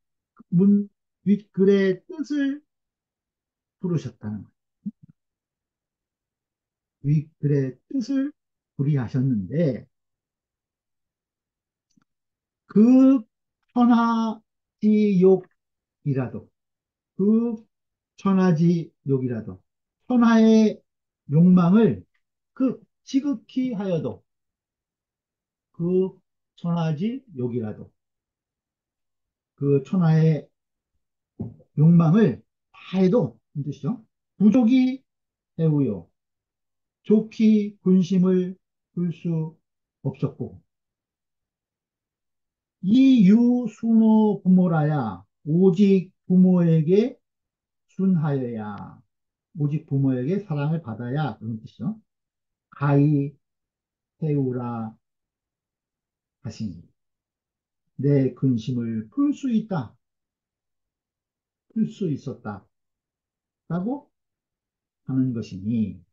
윗글의 뜻을 부르셨다는 거예요. 윗글의 뜻을 불이하셨는데 그 천하지욕이라도 그 천하지욕이라도 천하의 욕망을 그 지극히 하여도 그 천하지욕이라도 그 천하의 욕망을 다 해도 이 뜻이죠. 부족이 해우요. 좋기 군심을 풀 수 없었고 이유순호 부모라야 오직 부모에게 순하여야 오직 부모에게 사랑을 받아야 그런 뜻이죠. 가히 해우라 하시니 내 근심을 풀 수 있다. 풀 수 있었다. 라고 하는 것이니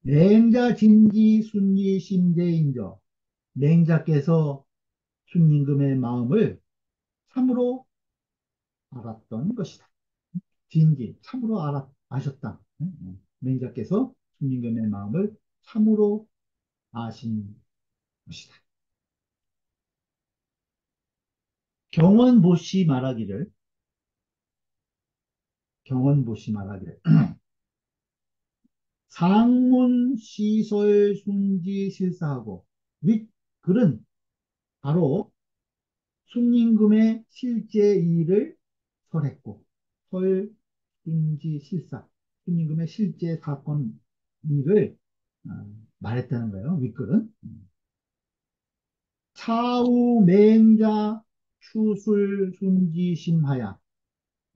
맹자 진지 순리 심대인저 맹자께서 순임금의 마음을 참으로 알았던 것이다. 진지 참으로 아셨다. 맹자께서 순임금의 마음을 참으로 아신 것이다. 경원보시 말하기를 경원보시 말하기를 상문 시설 순지 실사하고 윗 글은 바로 순임금의 실제 일을 설했고 설 순지 실사 순임금의 실제 사건 일을 말했다는 거예요. 윗글은 차후 맹자 추술 순지심하야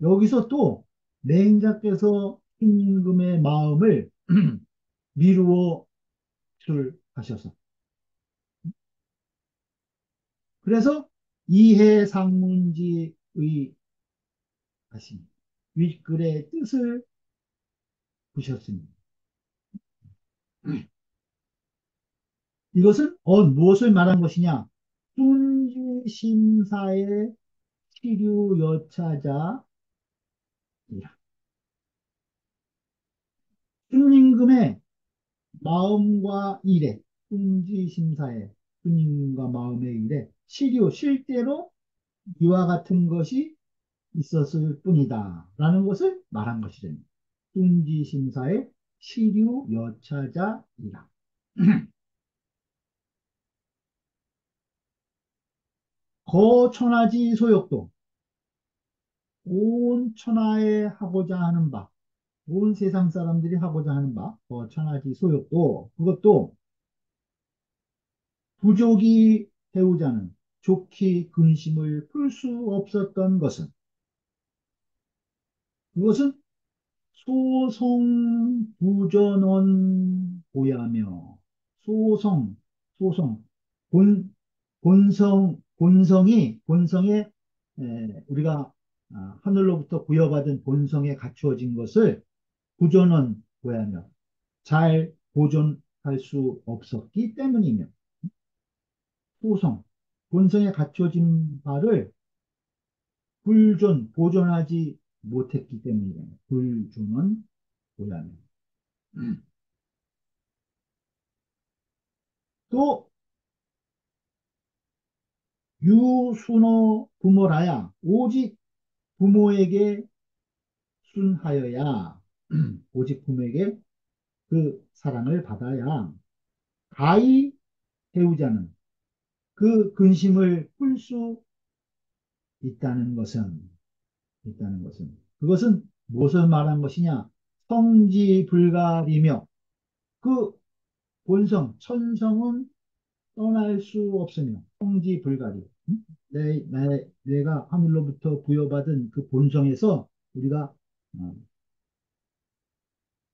여기서 또 맹자께서 순임금의 마음을 미루어 술 하셔서 그래서 이해상문지의 하신 윗글의 뜻을 보셨습니다. 이것은 무엇을 말한 것이냐? 순지심사의 치류여차자이라. 순임금의 마음과 일에, 순지심사에, 순임금과 마음의 일에 치료, 실제로 이와 같은 것이 있었을 뿐이다. 라는 것을 말한 것이죠. 순지심사의 시류여차자이라. 거천하지 소욕도 온 천하에 하고자 하는 바, 온 세상 사람들이 하고자 하는 바, 거천하지 소욕도 그것도 부족이 배우자는 좋기 근심을 풀 수 없었던 것은 그것은 소송 부전원 보야며 소송 소송 본 본성에 우리가 하늘로부터 부여받은 본성에 갖추어진 것을 부전원 보야며 잘 보존할 수 없었기 때문이며 소송 본성에 갖추어진 바를 보존하지 못했기 때문이에요. 불존은 보야며 또 유순호 부모라야 오직 부모에게 순하여야 오직 부모에게 그 사랑을 받아야 가히 배우자는 그 근심을 풀 수 있다는 것은, 그것은 무엇을 말한 것이냐? 성지불가리며 그 본성, 천성은 떠날 수 없으며, 성지불가리. 응? 내가 하늘로부터 부여받은 그 본성에서 우리가 어,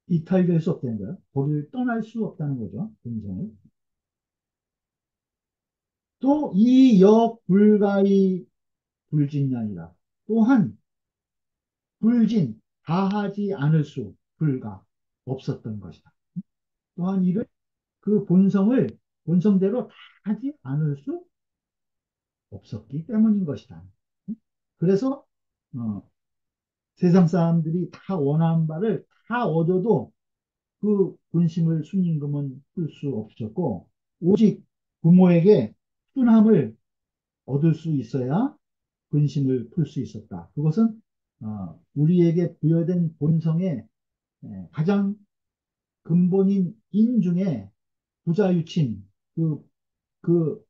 이탈될 수 없다는 거예요. 거기를 떠날 수 없다는 거죠. 본성을. 또 이 역불가의 불진냐니라. 또한 불진, 다하지 않을 수, 불가, 없었던 것이다. 또한 이를 그 본성을 본성대로 다 하지 않을 수 없었기 때문인 것이다. 그래서 어, 세상 사람들이 다 원하는 바를 다 얻어도 그 본심을 순임금은 풀 수 없었고 오직 부모에게 순함을 얻을 수 있어야 근심을 풀 수 있었다. 그것은 우리에게 부여된 본성의 가장 근본인 인 중에 부자유친, 그, 그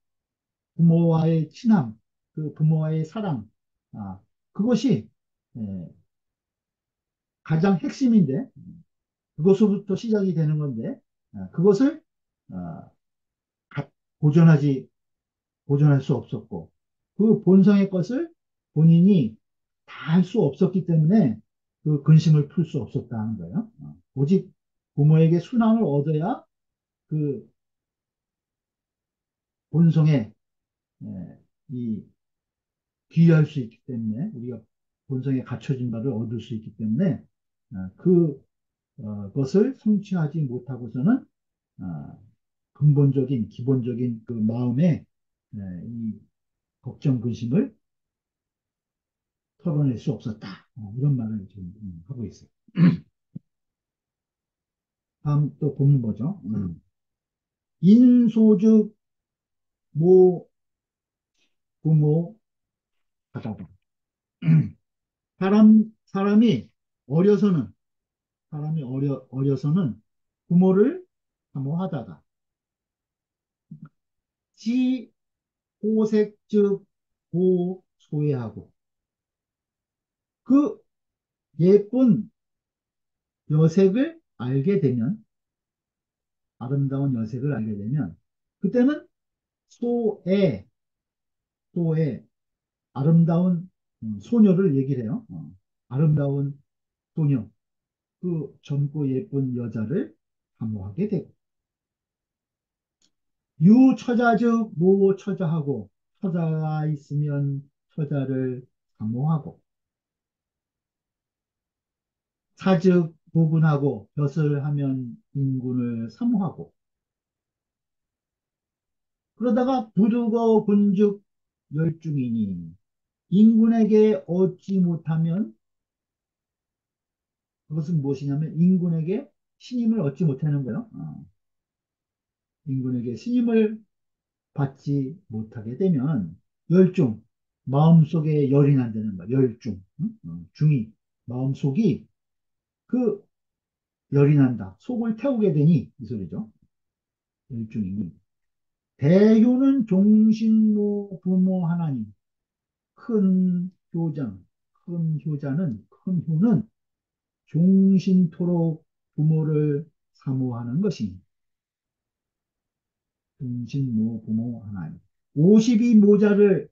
부모와의 친함, 그 부모와의 사랑, 그것이 에, 가장 핵심인데, 그것부터 시작이 되는 건데, 그것을 어, 가- 보존하지, 보존할 수 없었고, 그 본성의 것을 본인이 다 할 수 없었기 때문에 그 근심을 풀 수 없었다는 거예요. 오직 부모에게 순항을 얻어야 그 본성에 이 귀할 수 있기 때문에 우리가 본성에 갖춰진 바를 얻을 수 있기 때문에 것을 성취하지 못하고서는 근본적인 기본적인 그 마음에 이 걱정 근심을 털어낼 수 없었다. 이런 말을 지금 하고 있어요. 다음 또 본문 보죠. 인소즉 모 부모 하다가 사람이 어려서는 어려서는 부모를 사모하다가 지 호색즉 고 소외하고 그 예쁜 여색을 알게 되면 아름다운 여색을 알게 되면 그때는 소애 소애 아름다운 소녀를 얘기를 해요. 아름다운 소녀 그 젊고 예쁜 여자를 사모하게 되고 유처자즉 모처자하고 처자가 있으면 처자를 사모하고 사즉 부분하고 벼슬 하면 인군을 사모하고 그러다가 부두거 군즉 열중이니 인군에게 얻지 못하면 그것은 무엇이냐면 인군에게 신임을 얻지 못하는 거예요. 인군에게 신임을 받지 못하게 되면 열중 마음속에 열이 난다는 거야. 열중 중이 마음속이 그 열이 난다. 속을 태우게 되니 이 소리죠. 열중이니 대효는 종신모 부모 하나님 큰 효장 큰 효는 종신토록 부모를 사모하는 것이니 종신모 부모 하나님 52 모자를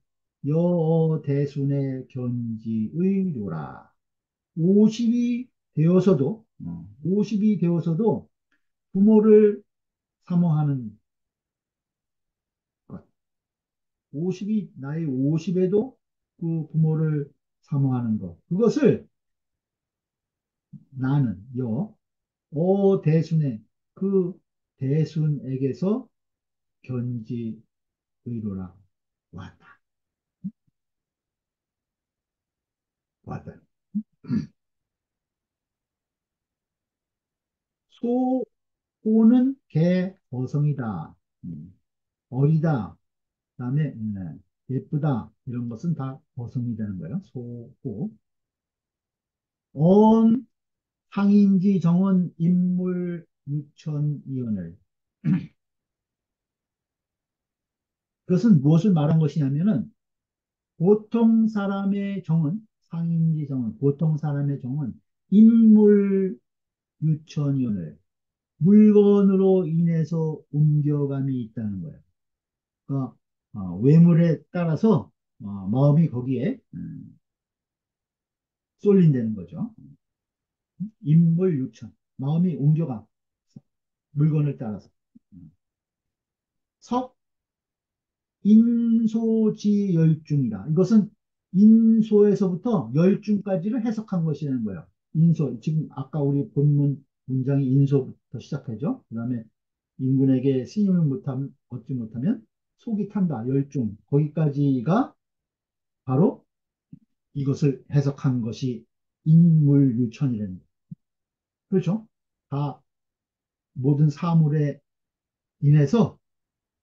여대순의 견지의료라 50이 되어서도 50이 되어서도 부모를 사모하는 것 50이 나이 50에도 그 부모를 사모하는 것 그것을 나는 대순의 그 대순에게서 견지의로라 왔다 왔다 소호는 개 어성이다 어리다 그다음에 예쁘다 이런 것은 다 어성이 되는 거예요 소호 언 상인지 정원 인물 유천이언을 그것은 무엇을 말한 것이냐면은 보통 사람의 정은 상인지 정은 보통 사람의 정은 인물 유천을 물건으로 인해서 옮겨감이 있다는 거예요. 그러니까 외물에 따라서 마음이 거기에 쏠린다는 거죠. 인물 유천 마음이 옮겨가 물건을 따라서 석 인소지 열중이다. 이것은 인소에서부터 열중까지를 해석한 것이라는 거예요. 인소, 지금 아까 우리 본문 문장이 인소부터 시작하죠. 그 다음에 인군에게 신임을 얻지 못하면 속이 탄다. 열중. 거기까지가 바로 이것을 해석한 것이 인물유천이라는 거예요. 그렇죠? 다 모든 사물에 인해서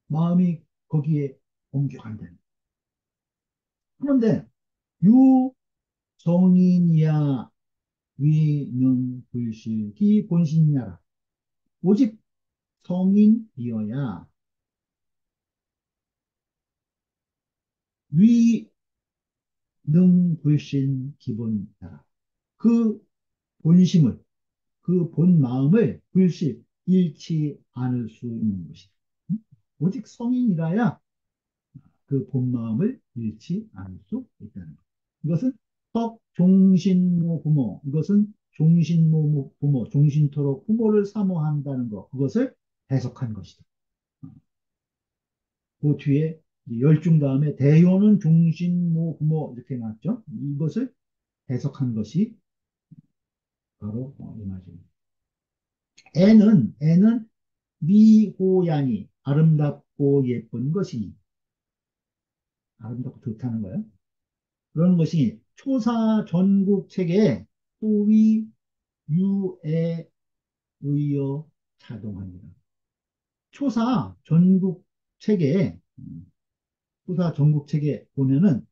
마음이 거기에 옮겨간다는 거예요. 그런데 유정인이야 위능불실기 본신이야라. 오직 성인이어야 위능불신 기본이다. 그 본심을, 그 본마음을 불신, 잃지 않을 수 있는 것이다. 오직 성인이라야 그 본마음을 잃지 않을 수 있다는 것. 이것은 석 종신모 부모, 이것은 종신모 부모, 종신토록 부모를 사모한다는 것, 그것을 해석한 것이다. 그 뒤에 열중 다음에 대효는 종신모 부모 이렇게 나왔죠. 이것을 해석한 것이 바로 이 말입니다. 애는 미호야니 아름답고 예쁜 것이니 아름답고 좋다는 거예요. 그런 것이 초사 전국 체계에 소위 유에 의여 자동합니다. 초사 전국 체계에 초사 전국 체계 보면은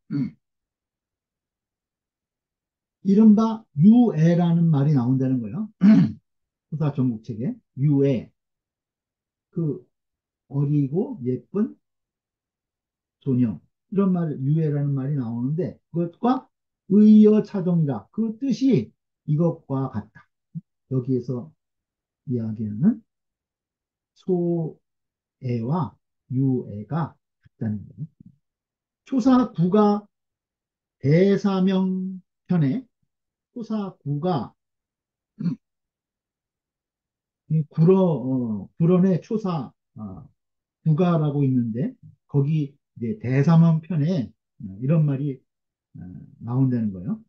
이른바 유애라는 말이 나온다는 거예요. 초사 전국 체계 유애 그 어리고 예쁜 소녀 이런 말 유애라는 말이 나오는데 그것과 의여 차동이라 그 뜻이 이것과 같다. 여기에서 이야기하는 소애와 유애가 같다는 거예요. 초사구가 대사명 편에 초사구가 이 불언의 초사 구가라고 있는데 거기 이제 대사명 편에 이런 말이 어, 나온다는 거예요.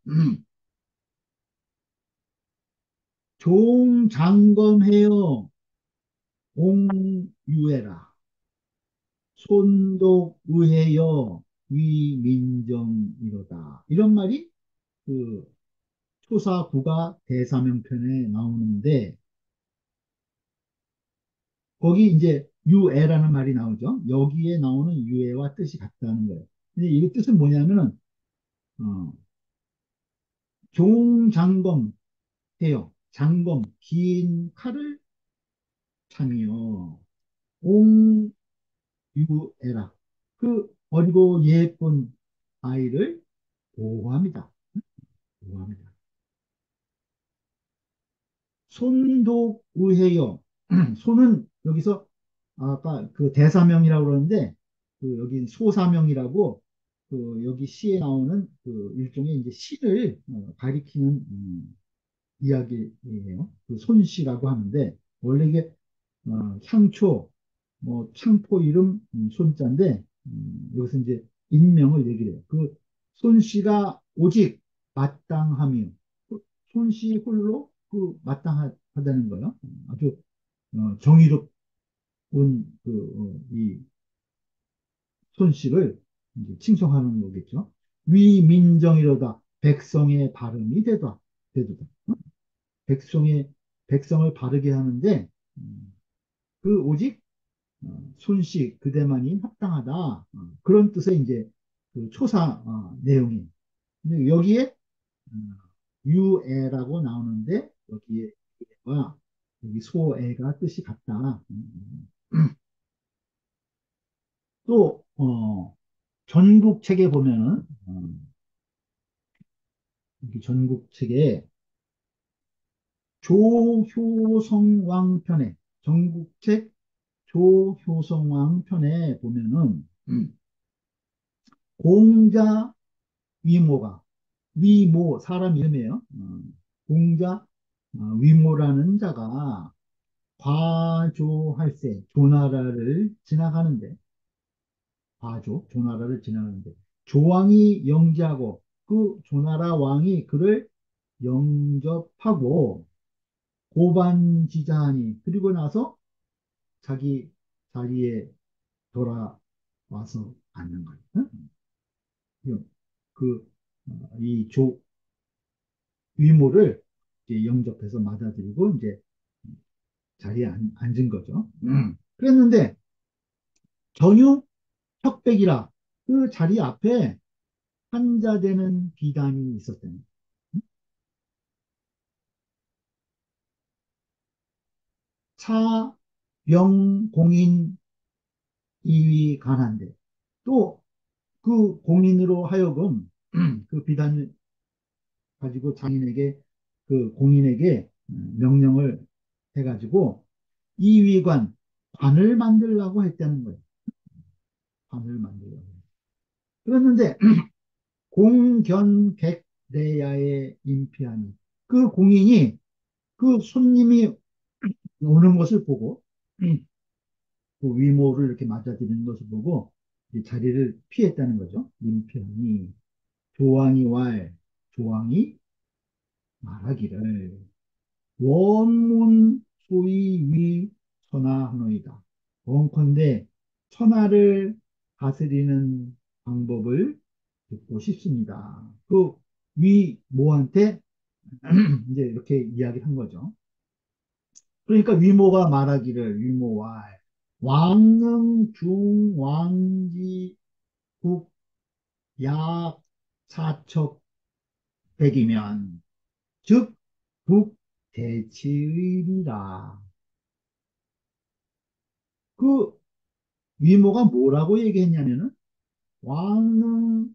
종장검해요 옹유해라 손독의해여 위민정이로다 이런 말이 그 초사구가 대사명편에 나오는데 거기 이제 유애라는 말이 나오죠. 여기에 나오는 유애와 뜻이 같다는 거예요. 근데 이 뜻은 뭐냐면은 어, 종장검 해요. 장검 긴 칼을 참이요. 옹유애라 그 어리고 예쁜 아이를 보호합니다. 보호합니다. 손독의해요. 손은 여기서 아까 그 대사명이라고 그러는데 그 여기 소사명이라고 그 여기 시에 나오는 그 일종의 이제 시를 가리키는 이야기예요. 그 손시라고 하는데 원래 이게 향초 뭐 창포 이름 손자인데 여기서 이제 인명을 얘기를 해요. 그 손씨가 오직 마땅하며 손씨 홀로 그 마땅하다는 거예요. 아주 정의롭은 이 손씨를 이제 칭송하는 거겠죠. 위민정이로다 백성의 발음이 되도다. 백성의 백성을 바르게 하는데 그 오직 손씨 그대만이 합당하다. 그런 뜻의 이제 그 초사 내용이 근데 여기에 유애라고 나오는데 여기에 와 여기 소애가 뜻이 같다. 또 어, 전국책에 보면은, 이렇게 전국책에 조효성왕 편에, 전국책 조효성왕 편에 보면은, 공자 위모가, 위모, 사람 이름이에요. 공자 위모라는 자가 과조할세, 조나라를 지나가는데, 조나라를 지나가는데, 조왕이 영지하고, 그 조나라 왕이 그를 영접하고, 고반지자하니, 그리고 나서 자기 자리에 돌아와서 앉는 거예요. 응? 그, 이 위모를 이제 영접해서 맞아들이고, 이제 자리에 앉은 거죠. 그랬는데, 전유 혁백이라 그 자리 앞에 한자되는 비단이 있었대요. 차병공인 이위 간한데 또 그 공인으로 하여금 그 비단을 가지고 장인에게 그 공인에게 명령을 해가지고 이위관 관을 만들라고 했다는 거예요. 관을 만들라고. 그랬는데 공견백대야의 인피하니 그 공인이 그 손님이 오는 것을 보고 그 위모를 이렇게 맞아들이는 것을 보고 이제 자리를 피했다는 거죠. 인편이 조왕이 조왕이 말하기를 원문 소위 위 천하노이다. 원컨대 천하를 다스리는 방법을 듣고 싶습니다. 그 위모한테 이제 이렇게 이야기한 거죠. 그러니까 위모가 말하기를 위모와 왕릉 중왕지 국약 사척백이면 즉 북대치의리라. 그 위모가 뭐라고 얘기했냐면은 왕릉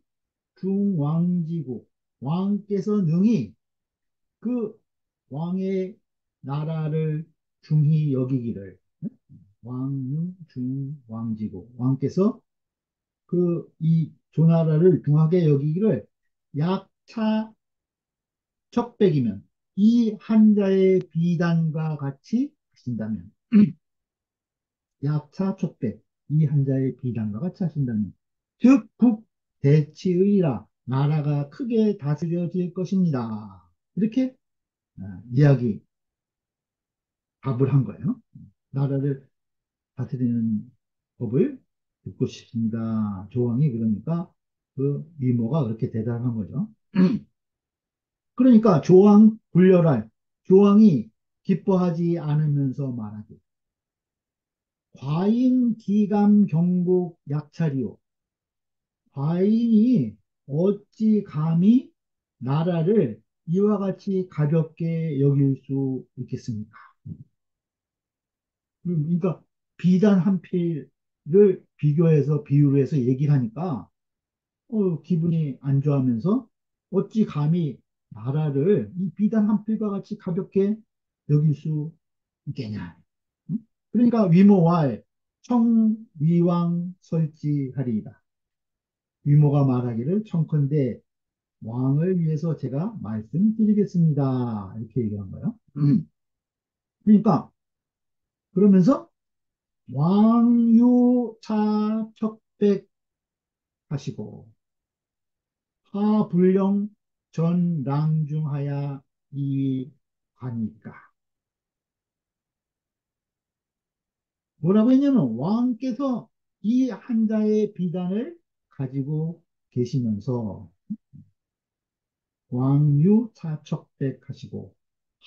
중왕지국 왕께서 능히 그 왕의 나라를 중히 여기기를 왕릉 중왕지국 왕께서 그 이 조나라를 중하게 여기기를 약차 척백이면 이 한자의 비단과 같이 하신다면 약차 척백 이 한자의 비단과 같이 하신다면 즉 국대치의라 나라가 크게 다스려질 것입니다. 이렇게 이야기 답을 한 거예요. 나라를 다스리는 법을 듣고 싶습니다. 조왕이 그러니까 그 미모가 그렇게 대단한 거죠. 그러니까 조왕 굴려랄 조왕이 기뻐하지 않으면서 말하기 과인 기감 경국 약찰이요 과인이 어찌 감히 나라를 이와 같이 가볍게 여길 수 있겠습니까? 그러니까 비단 한 필을 비교해서 비유를 해서 얘기를 하니까 기분이 안 좋아하면서 어찌 감히 나라를 이 비단 한 필과 같이 가볍게 여길 수 있겠냐. 응? 그러니까 위모와 청위왕 설지하리이다. 위모가 말하기를 청컨대 왕을 위해서 제가 말씀드리겠습니다. 이렇게 얘기한 거예요. 그러니까 그러면서 왕유차척백 하시고 하불령 전랑중하야 이하니까 뭐라고 했냐면 왕께서 이 한자의 비단을 가지고 계시면서 왕유차척백 하시고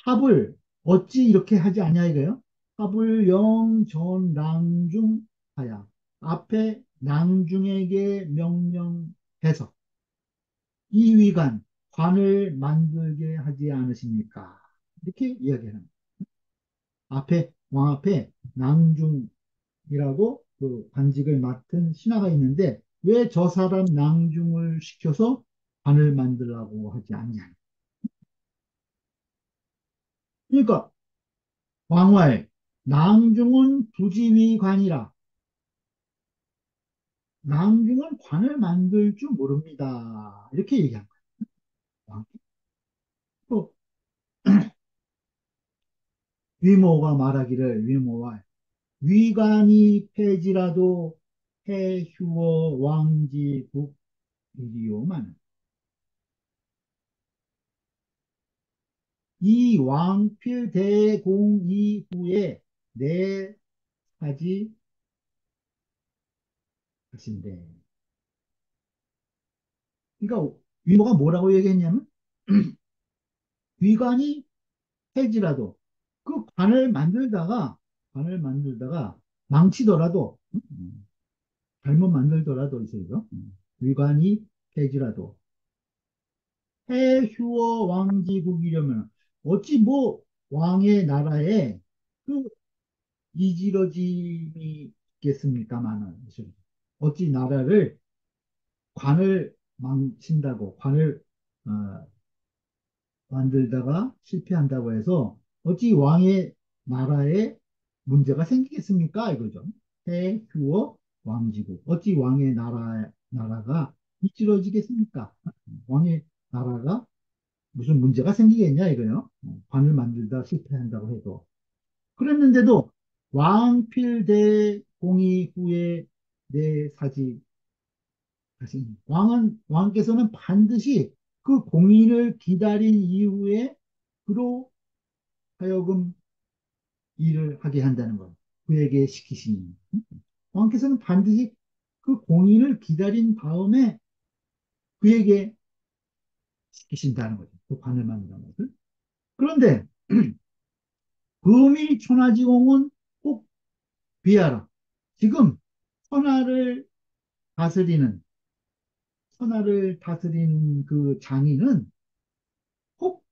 합을 어찌 이렇게 하지 않냐 이거예요. 합을 영전랑중하야 앞에 낭중에게 명령해서 이위관 관을 만들게 하지 않으십니까? 이렇게 이야기하는 거예요. 왕 앞에 낭중이라고 그 관직을 맡은 신하가 있는데 왜 저 사람 낭중을 시켜서 관을 만들라고 하지 않냐. 그러니까 왕왈 낭중은 부지위관이라 낭중은 관을 만들 줄 모릅니다. 이렇게 얘기한 거예요. 또 위모가 말하기를 위모와 위관이 폐지라도 해휴어 왕지국이리오만 이 왕필 대공 이후에 내 사지 하신대. 그러니까 위모가 뭐라고 얘기했냐면 위관이 폐지라도 그 관을 만들다가 망치더라도 잘못 만들더라도 있어요. 위관이 폐지라도 해휴어 왕지국이려면 어찌 뭐 왕의 나라에 그 이지러짐이 있겠습니까마는 어찌 나라를 관을 망친다고 관을 어, 만들다가 실패한다고 해서 어찌 왕의 나라에 문제가 생기겠습니까? 이거죠. 해휴어 왕지국 어찌 왕의 나라가 이지러지겠습니까? 왕의 나라가 무슨 문제가 생기겠냐 이거요. 관을 만들다 실패한다고 해도. 그랬는데도 왕필대 공의 후에 내 사지 하신 왕께서는 반드시 그 공인을 기다린 이후에 그로 하여금 일을 하게 한다는 것. 그에게 시키시니. 왕께서는 반드시 그 공인을 기다린 다음에 그에게 시키신다는 거죠. 그 관을 만드는 것을. 그런데 금이 천하지공은 꼭 비하라. 지금 천하를 다스리는 천하를 다스리는 그 장인은 꼭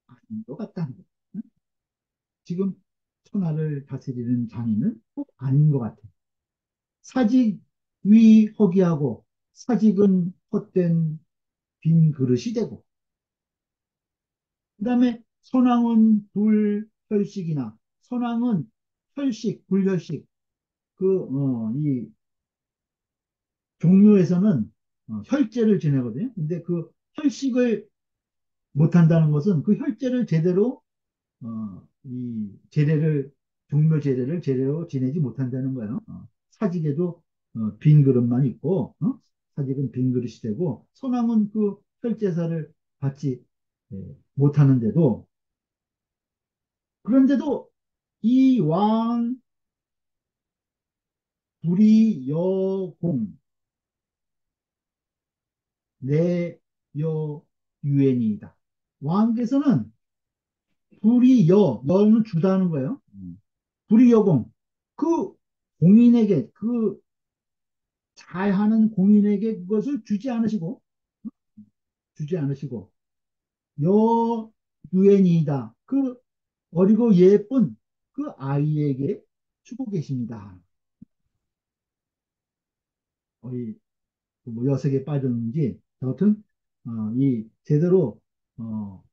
아닌 것 같다는 거예요. 지금 천하를 다스리는 장인은 꼭 아닌 것 같아요. 사직위 허기하고 사직은 헛된 빈 그릇이 되고 그다음에 선왕은 불혈식이나 선왕은 혈식, 불혈식 이 종묘에서는 혈제를 지내거든요. 근데 그 혈식을 못한다는 것은 그 혈제를 제대로 이 종묘 제례를 제대로 지내지 못한다는 거예요. 사직에도 빈 그릇만 있고 사직은 빈 그릇이 되고 선왕은 그 혈제사를 받지 못하는데도 그런데도 이 왕 불이여공 내여 유엔이다. 왕께서는 여는 주다는 거예요. 불이여공 그 공인에게 그 잘하는 공인에게 그것을 주지 않으시고 여유엔이다. 그 어리고 예쁜 그 아이에게 주고 계십니다. 거의 뭐 여색에 빠졌는지 여하튼 이 제대로 어,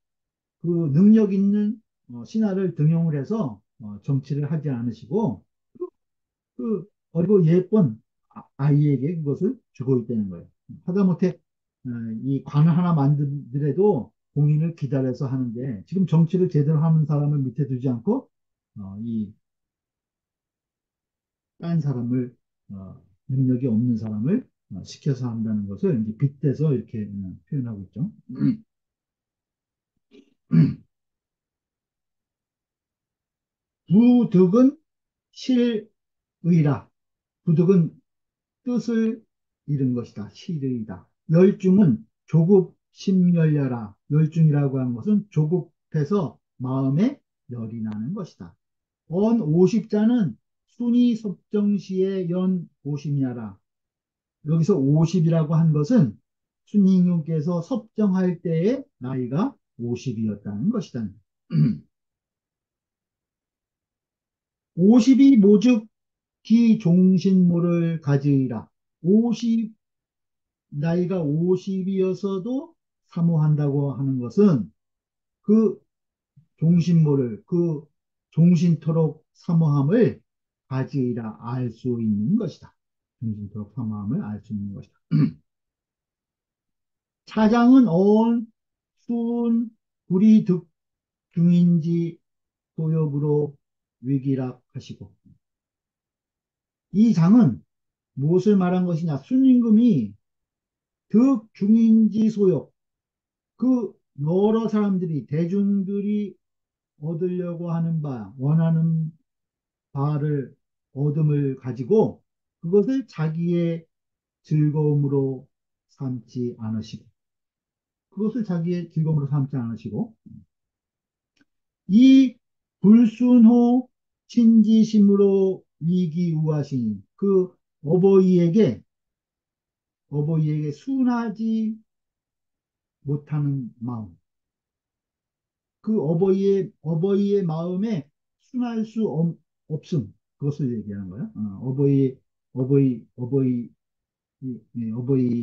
그 능력 있는 신하를 등용을 해서 정치를 하지 않으시고 그 어리고 예쁜 아이에게 그것을 주고 있다는 거예요. 하다못해 어, 이 관을 하나 만들더라도 공인을 기다려서 하는데 지금 정치를 제대로 하는 사람을 밑에 두지 않고 이 딴 사람을 능력이 없는 사람을 시켜서 한다는 것을 이제 빗대서 이렇게 표현하고 있죠. 부득은 실의라. 부득은 뜻을 잃은 것이다. 실의다. 열중은 조급 심열려라. 열중이라고 하는 것은 조급해서 마음에 열이 나는 것이다. 언 50자는 순이 섭정시에 연 50냐라. 여기서 50이라고 한 것은 순임금께서 섭정할 때의 나이가 50이었다는 것이다. 50이 모즉 기종신모를 가지라. 50, 나이가 50이어서도 사모한다고 하는 것은 그 종신모를, 그 종신토록 사모함을 가지라 알 수 있는 것이다. 종신토록 사모함을 알 수 있는 것이다. 차장은 어언, 수은, 불이 득 중인지 소욕으로 위기락하시고 이 장은 무엇을 말한 것이냐? 순임금이 득 중인지 소욕 그 여러 사람들이 대중들이 얻으려고 하는 바 원하는 바를 얻음을 가지고 그것을 자기의 즐거움으로 삼지 않으시고 그것을 자기의 즐거움으로 삼지 않으시고 이 불순호 친지심으로 위기우하시니 그 어버이에게 어버이에게 순하지 못하는 마음 그 어버이의 마음에 순할 수 없음 그것을 얘기하는 거야. 어버이 어버이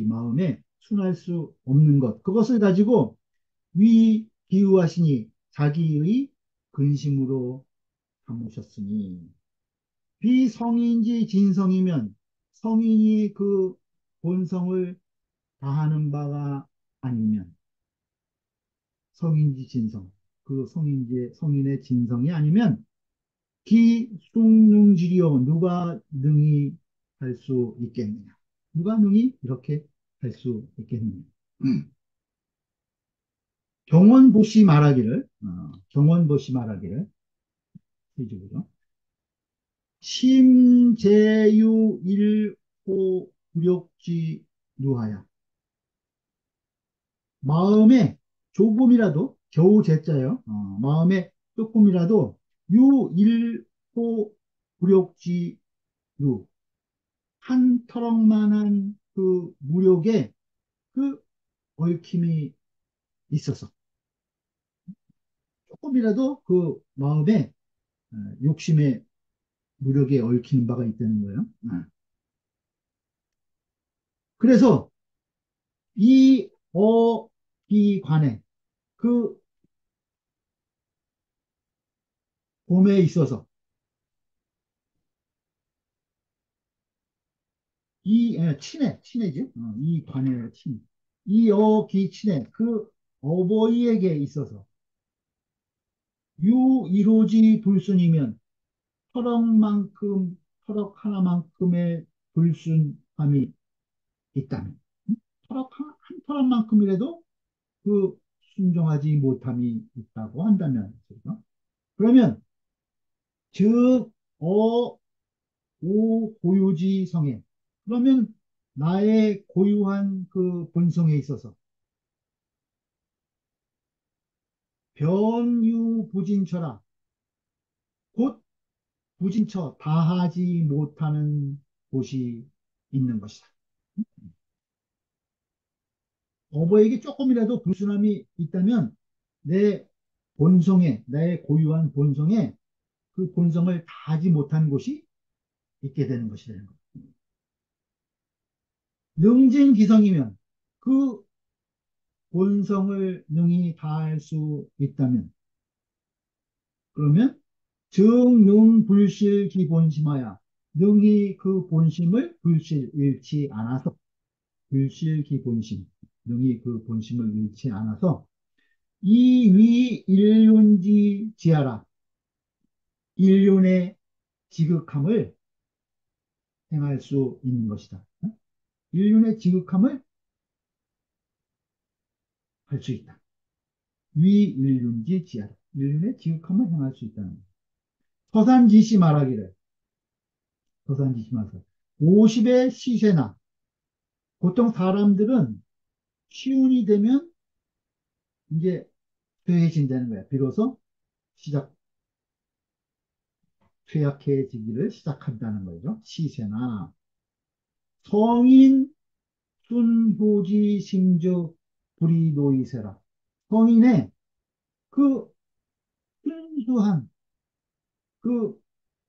마음에 순할 수 없는 것 그것을 가지고 위 기우하시니 자기의 근심으로 삼으셨으니 비성인지 진성이면 성인이 그 본성을 다하는 바가 아니면 성인지 진성 그 성인의 진성이 아니면 기숭능지리요 누가 능히 할 수 있겠느냐 누가 능히 이렇게 할 수 있겠느냐 경원보시 말하기를 해주고요. 심재유 일호 구력지 누하야. 마음에 조금이라도, 겨우 제자요. 마음에 조금이라도 유일호 구력지 유. 한 터럭만한 그 무력에 그 얽힘이 있어서 조금이라도 그 마음에 욕심의 무력에 얽히는 바가 있다는 거예요. 그래서 이 어비관에 그 봄에 있어서 친해지 이 관에 이 어기 친해 그 어버이에게 있어서 유이로지 불순이면 터럭 하나만큼의 불순함이 있다면 한 터럭만큼이라도 그 순종하지 못함이 있다고 한다면 그죠? 그러면 즉 오 고유지 성에 그러면 나의 고유한 그 본성에 있어서 변유부진처라 곧 부진처 다하지 못하는 곳이 있는 것이다. 어버에게 조금이라도 불순함이 있다면 내 본성에 내 고유한 본성에 그 본성을 다하지 못한 곳이 있게 되는 것이라는 것. 능진기성이면 그 본성을 능히 다할 수 있다면 그러면 증능불실기 본심하야 능히 그 본심을 불실 잃지 않아서 불실기 본심 능히 그 본심을 잃지 않아서 이위 일륜지 지하라 일륜의 지극함을 행할 수 있는 것이다. 일륜의 지극함을 할 수 있다. 위 일륜지 지하라 일륜의 지극함을 행할 수 있다는 것. 서산지시 말하기를 서산지시 말하기를 50의 시세나 보통 사람들은 시운이 되면 이제 퇴해진다는 거야. 비로소 시작, 퇴약해지기를 시작한다는 거죠. 시세나 성인 순호지 심적 불이노이세라. 성인의 그 순수한 그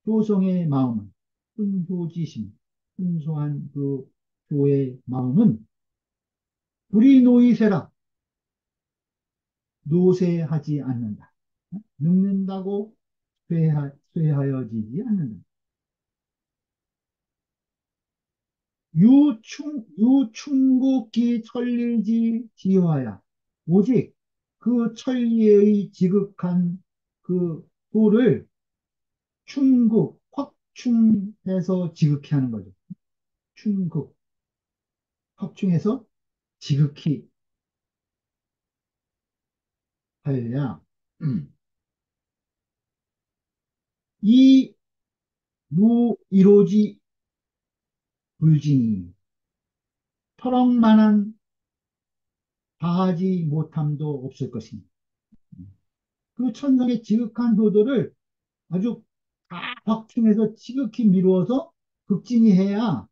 효성의 마음은 순소지심, 순수한 그 교의 마음은 불이 노이세라 노쇠하지 않는다. 늙는다고 쇠하여지지 않는다. 유충국기 천리지 지화야. 오직 그 천리의 지극한 그 도를 확충해서 지극히 하는 거죠. 충국, 확충해서 지극히 하여야, 이 무이로지 불진이 터럭만한 다하지 못함도 없을 것입니다. 그 천성의 지극한 도도를 아주 다 확충해서 지극히 미루어서 극진히 해야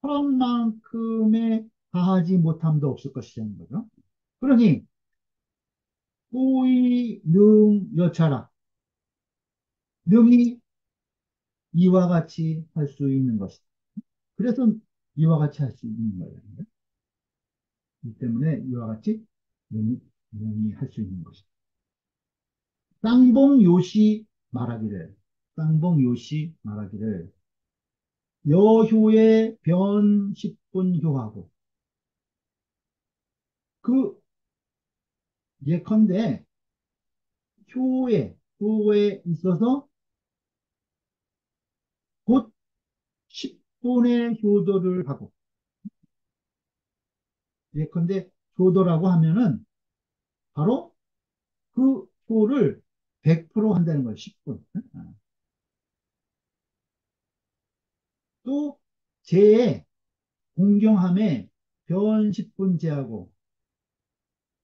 그런만큼의 다하지 못함도 없을 것이라는 거죠. 그러니 꼬이 능 여차라 능이 이와 같이 할 수 있는 것이다. 그래서 이와 같이 할 수 있는 거예요. 이 때문에 이와 같이 능이 할 수 있는 것이다. 쌍봉요시 말하기를 쌍봉요시 말하기를 여효의 변십분효하고 그 예컨대 효에 있어서 곧 10분의 효도를 하고 예컨대 효도라고 하면은 바로 그 효를 100% 한다는 거예요. 10분. 또 제의 공경함에 변 10분 제하고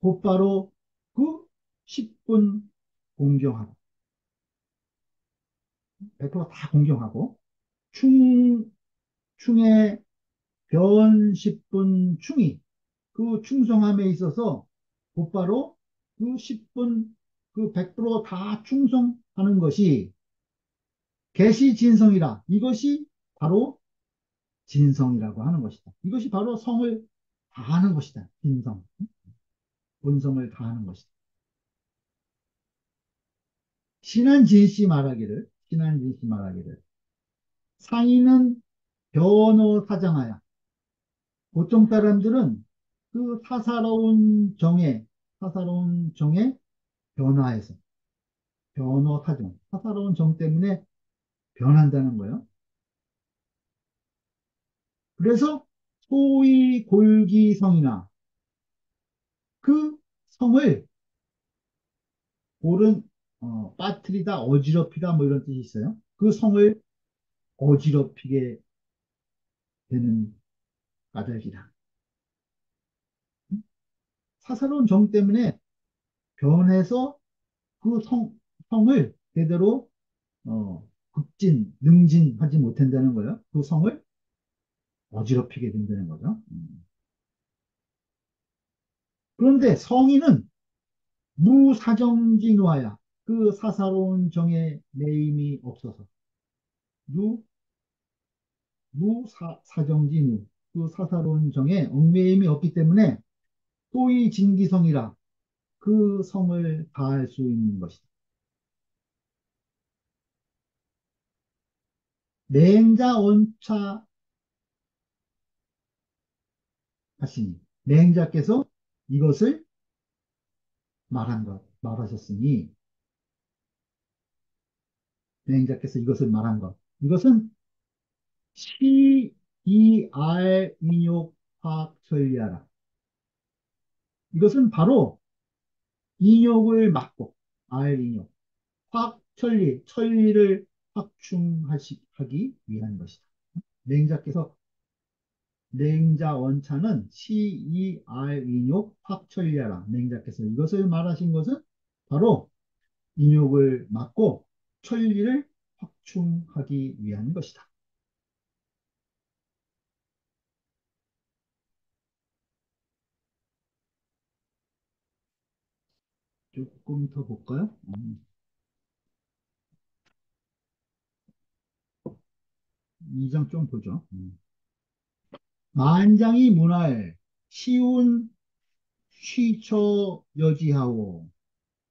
곧바로 그 10분 공경하고 100%다 공경하고 충 충의 변 10분 충이 그 충성함에 있어서 곧바로 그 10분 그 100%다 충성하는 것이 개시진성이라 이것이 바로 진성이라고 하는 것이다. 이것이 바로 성을 다하는 것이다. 진성, 본성을 다하는 것이다. 신한진 씨 말하기를 상인은 변호사장하야. 보통 사람들은 그 사사로운 정에 변화해서 변호사정, 사사로운 정 때문에 변한다는 거예요. 그래서 소위 골기성이나 그 성을 골은 빠뜨리다, 어지럽히다 뭐 이런 뜻이 있어요. 그 성을 어지럽히게 되는 까닭이다. 사사로운 정 때문에 변해서 그 성을 제대로 능진하지 못한다는 거예요. 그 성을 어지럽히게 된다는 거죠. 그런데 성인은 무사정진화야. 그 사사로운 정에 매임이 없어서 무 무사정진우 그 사사로운 정에 얽매임이 없기 때문에 소위 진기성이라 그 성을 다할 수 있는 것이다. 맹자 원차 하시니 맹자께서 이것을 말하셨으니 맹자께서 이것을 말한 것 이것은 시이알 인욕 화학 천리하라. 이것은 바로 인욕을 막고 알 인욕 화학 천리를 확충하기 위한 것이다. 맹자께서 맹자 원차는 시이알 인욕 확천리하라. 맹자께서 이것을 말하신 것은 바로 인욕을 막고 천리를 확충하기 위한 것이다. 조금 더 볼까요? 이 장 좀 보죠. 만장이 문화에 시운 쉬처 여지하오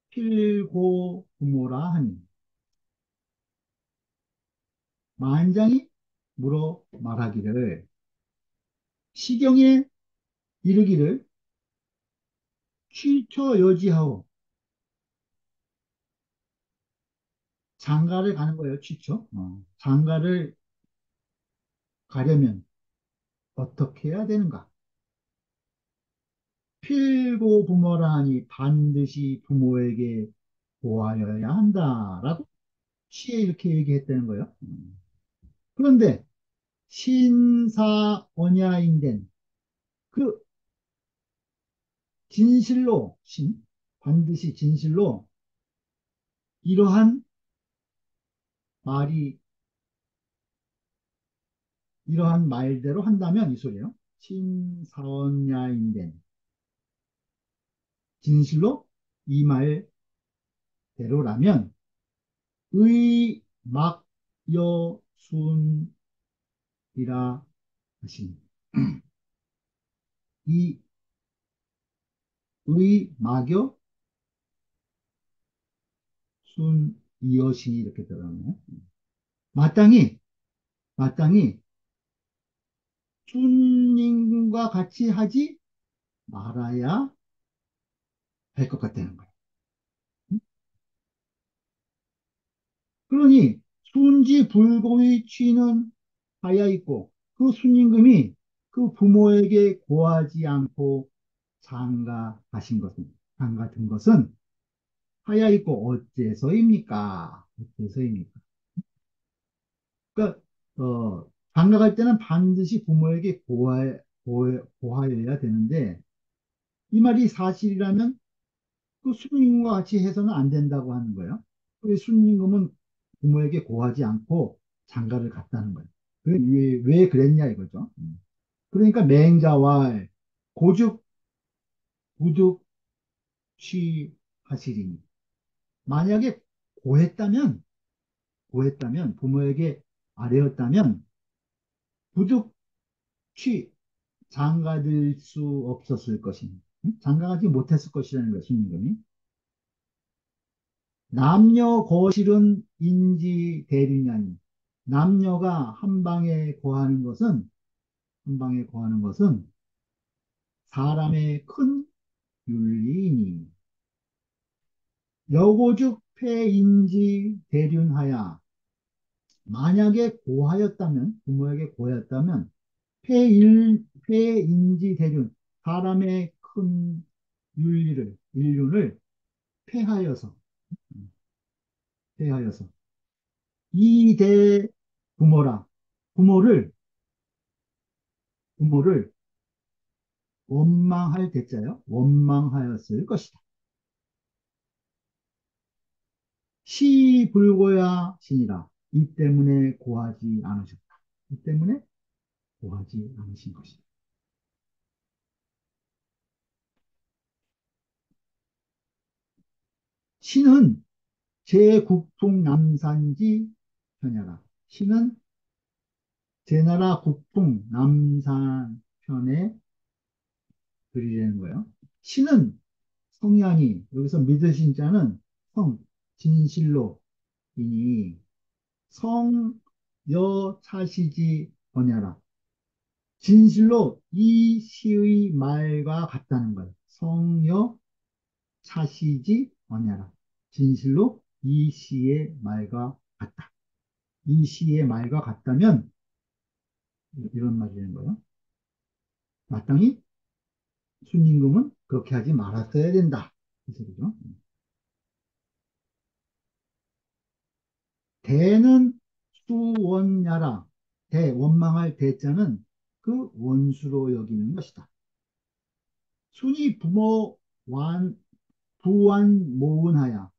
필고 부모라 하니 만장이 물어 말하기를 시경에 이르기를 쉬처 여지하오 장가를 가는 거예요. 취처. 장가를 가려면 어떻게 해야 되는가? 필고 부모라 하니 반드시 부모에게 보아여야 한다라고 시에 이렇게 얘기했다는 거예요. 그런데 신사언야인된 그 진실로 반드시 진실로 이러한 말이 이러한 말대로 한다면 이 소리예요. 신사언야인된 진실로 이 말대로라면 의막여순이라 하시니 이 의막여 순이여신이 이렇게 들어가네요. 마땅히 마땅히 순임금과 같이 하지 말아야 할 것 같다는 거예요. 그러니 순지 불고의 취는 하야 있고 그 순임금이 그 부모에게 고하지 않고 장가가신 것은 장가든 것은 하야 있고 어째서입니까? 어째서입니까? 그러니까 장가갈 때는 반드시 부모에게 고하여야 되는데 이 말이 사실이라면 그 순임금과 같이 해서는 안 된다고 하는 거예요. 그 순임금은 부모에게 고하지 않고 장가를 갔다는 거예요. 왜 그랬냐 이거죠. 그러니까 맹자와 고죽, 부득, 취하시리니. 만약에 고했다면, 고했다면, 부모에게 아뢰었다면, 부득, 취, 장가들 수 없었을 것입니다. 장가가지 못했을 것이라는 거예요, 순임금이. 남녀 거실은 인지 대리냐니. 남녀가 한 방에 거하는 것은 사람의 큰 윤리이니. 여고죽 폐인지 대륜하야. 만약에 고하였다면, 부모에게 고하였다면, 폐인지 대륜, 사람의 큰 인륜을 폐하여서, 폐하여서, 이대 부모라. 부모를, 부모를 원망할 대자요. 원망하였을 것이다. 시불고야 신이라. 이 때문에 고하지 않으셨다. 이 때문에 고하지 않으신 것이다. 신은 제국풍 남산지 편야라. 신은 제나라 국풍 남산 편에 그리려는 거예요. 신은 성향이 여기서 믿으신 자는 성 진실로 이니 성여 차시지 번야라. 진실로 이 시의 말과 같다는 거예요. 성여 차시지 번야라. 진실로 이 시의 말과 같다. 이 시의 말과 같다면 이런 말이 되는 거예요. 마땅히 순임금은 그렇게 하지 말았어야 된다. 이 소리죠. 대는 수원야라. 대, 원망할 대자는 그 원수로 여기는 것이다. 순이 부완 모운하야.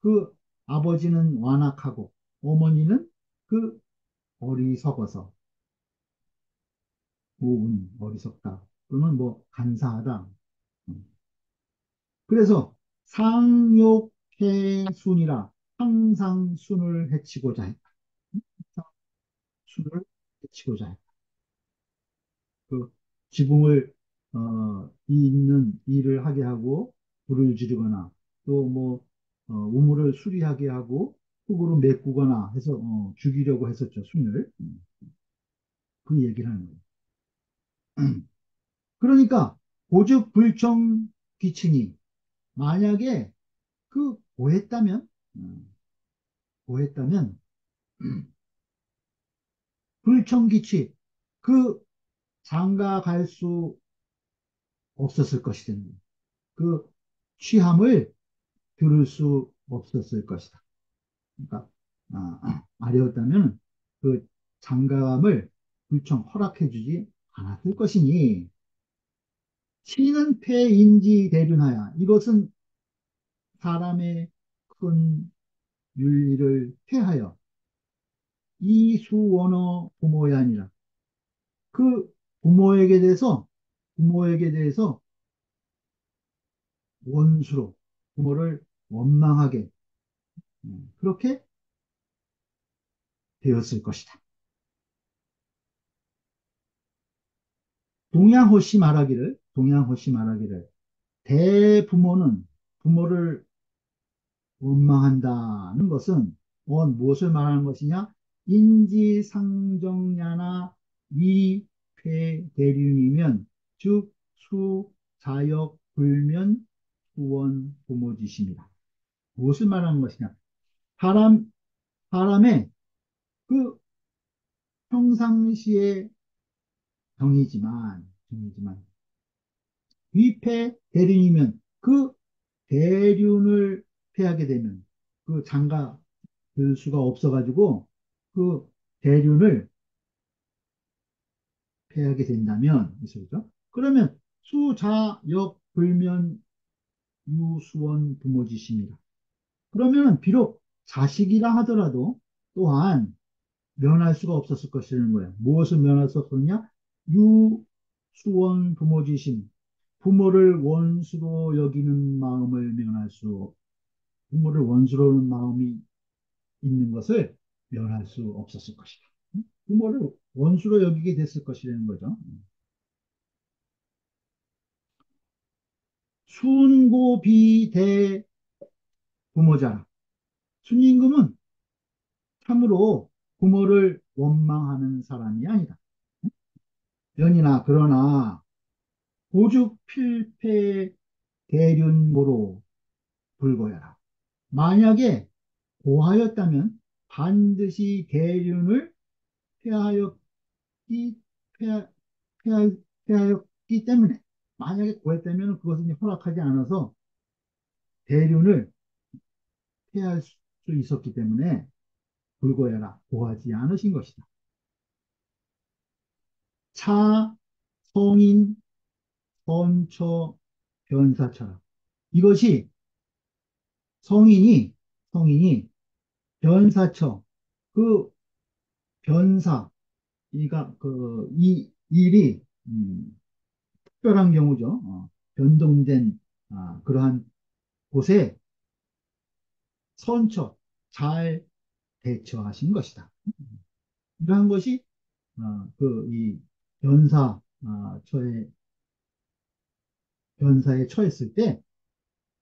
그 아버지는 완악하고 어머니는 그 어리석어서 모운, 어리석다. 또는 뭐 간사하다. 음. 그래서 상욕해 순이라 항상 순을 해치고자 했다. 치고자 했다. 그 지붕을 있는 일을 하게 하고 불을 지르거나 또 뭐 우물을 수리하게 하고 흙으로 메꾸거나 해서 죽이려고 했었죠 순을. 그 얘기를 하는 거예요. 그러니까 고즉 불청 귀층이 만약에 그 고했다면 고했다면 불청귀취 그 장가 갈 수 없었을 것이다. 그 취함을 들을 수 없었을 것이다. 그러니까 아래였다면 그 장가감을 불청 허락해주지 않았을 것이니 신은 폐인지 대륜하야 이것은 사람의 큰 윤리를 폐하여 이수원어 부모야 아니라 그 부모에게 대해서 원수로 부모를 원망하게 그렇게 되었을 것이다. 동양호씨 말하기를 대부모는 부모를 원망한다는 것은 무엇을 말하는 것이냐? 인지상정야나 위폐대륜이면 즉 수자역 불면 수원 부모지십니다. 무엇을 말하는 것이냐? 사람 사람의 그 평상시의 정이지만 위패 대륜이면 그 대륜을 패하게 되면 그 장가 들 수가 없어가지고 그 대륜을 패하게 된다면 그죠? 그러면 수자역 불면 유수원 부모지십니다. 그러면 비록 자식이라 하더라도 또한 면할 수가 없었을 것이라는 거예요. 무엇을 면할 수 없었냐? 유수원 부모지심. 부모를 원수로 여기는 마음을 면할 수, 부모를 원수로 하는 마음이 있는 것을 면할 수 없었을 것이다. 부모를 원수로 여기게 됐을 것이라는 거죠. 순고비대 부모자라. 순임금은 참으로 부모를 원망하는 사람이 아니다. 연이나 그러나 오죽 필패 대륜모로 불거야라. 만약에 고하였다면 반드시 대륜을 폐하였기, 폐하, 폐하, 폐하였기 때문에 만약에 고했다면 그것은 허락하지 않아서 대륜을 폐할 수 있었기 때문에 불거야라 고하지 않으신 것이다. 차, 성인, 선처, 변사처라. 이것이 성인이 변사처 그 변사 이가 이 일이 특별한 경우죠. 변동된 그러한 곳에 선처 잘 대처하신 것이다. 이러한 것이 이 변사 처에 변사에 처했을 때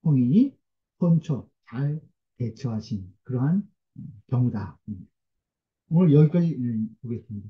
성인이 선처 잘 대처하신 그러한 경우다. 오늘 여기까지 보겠습니다.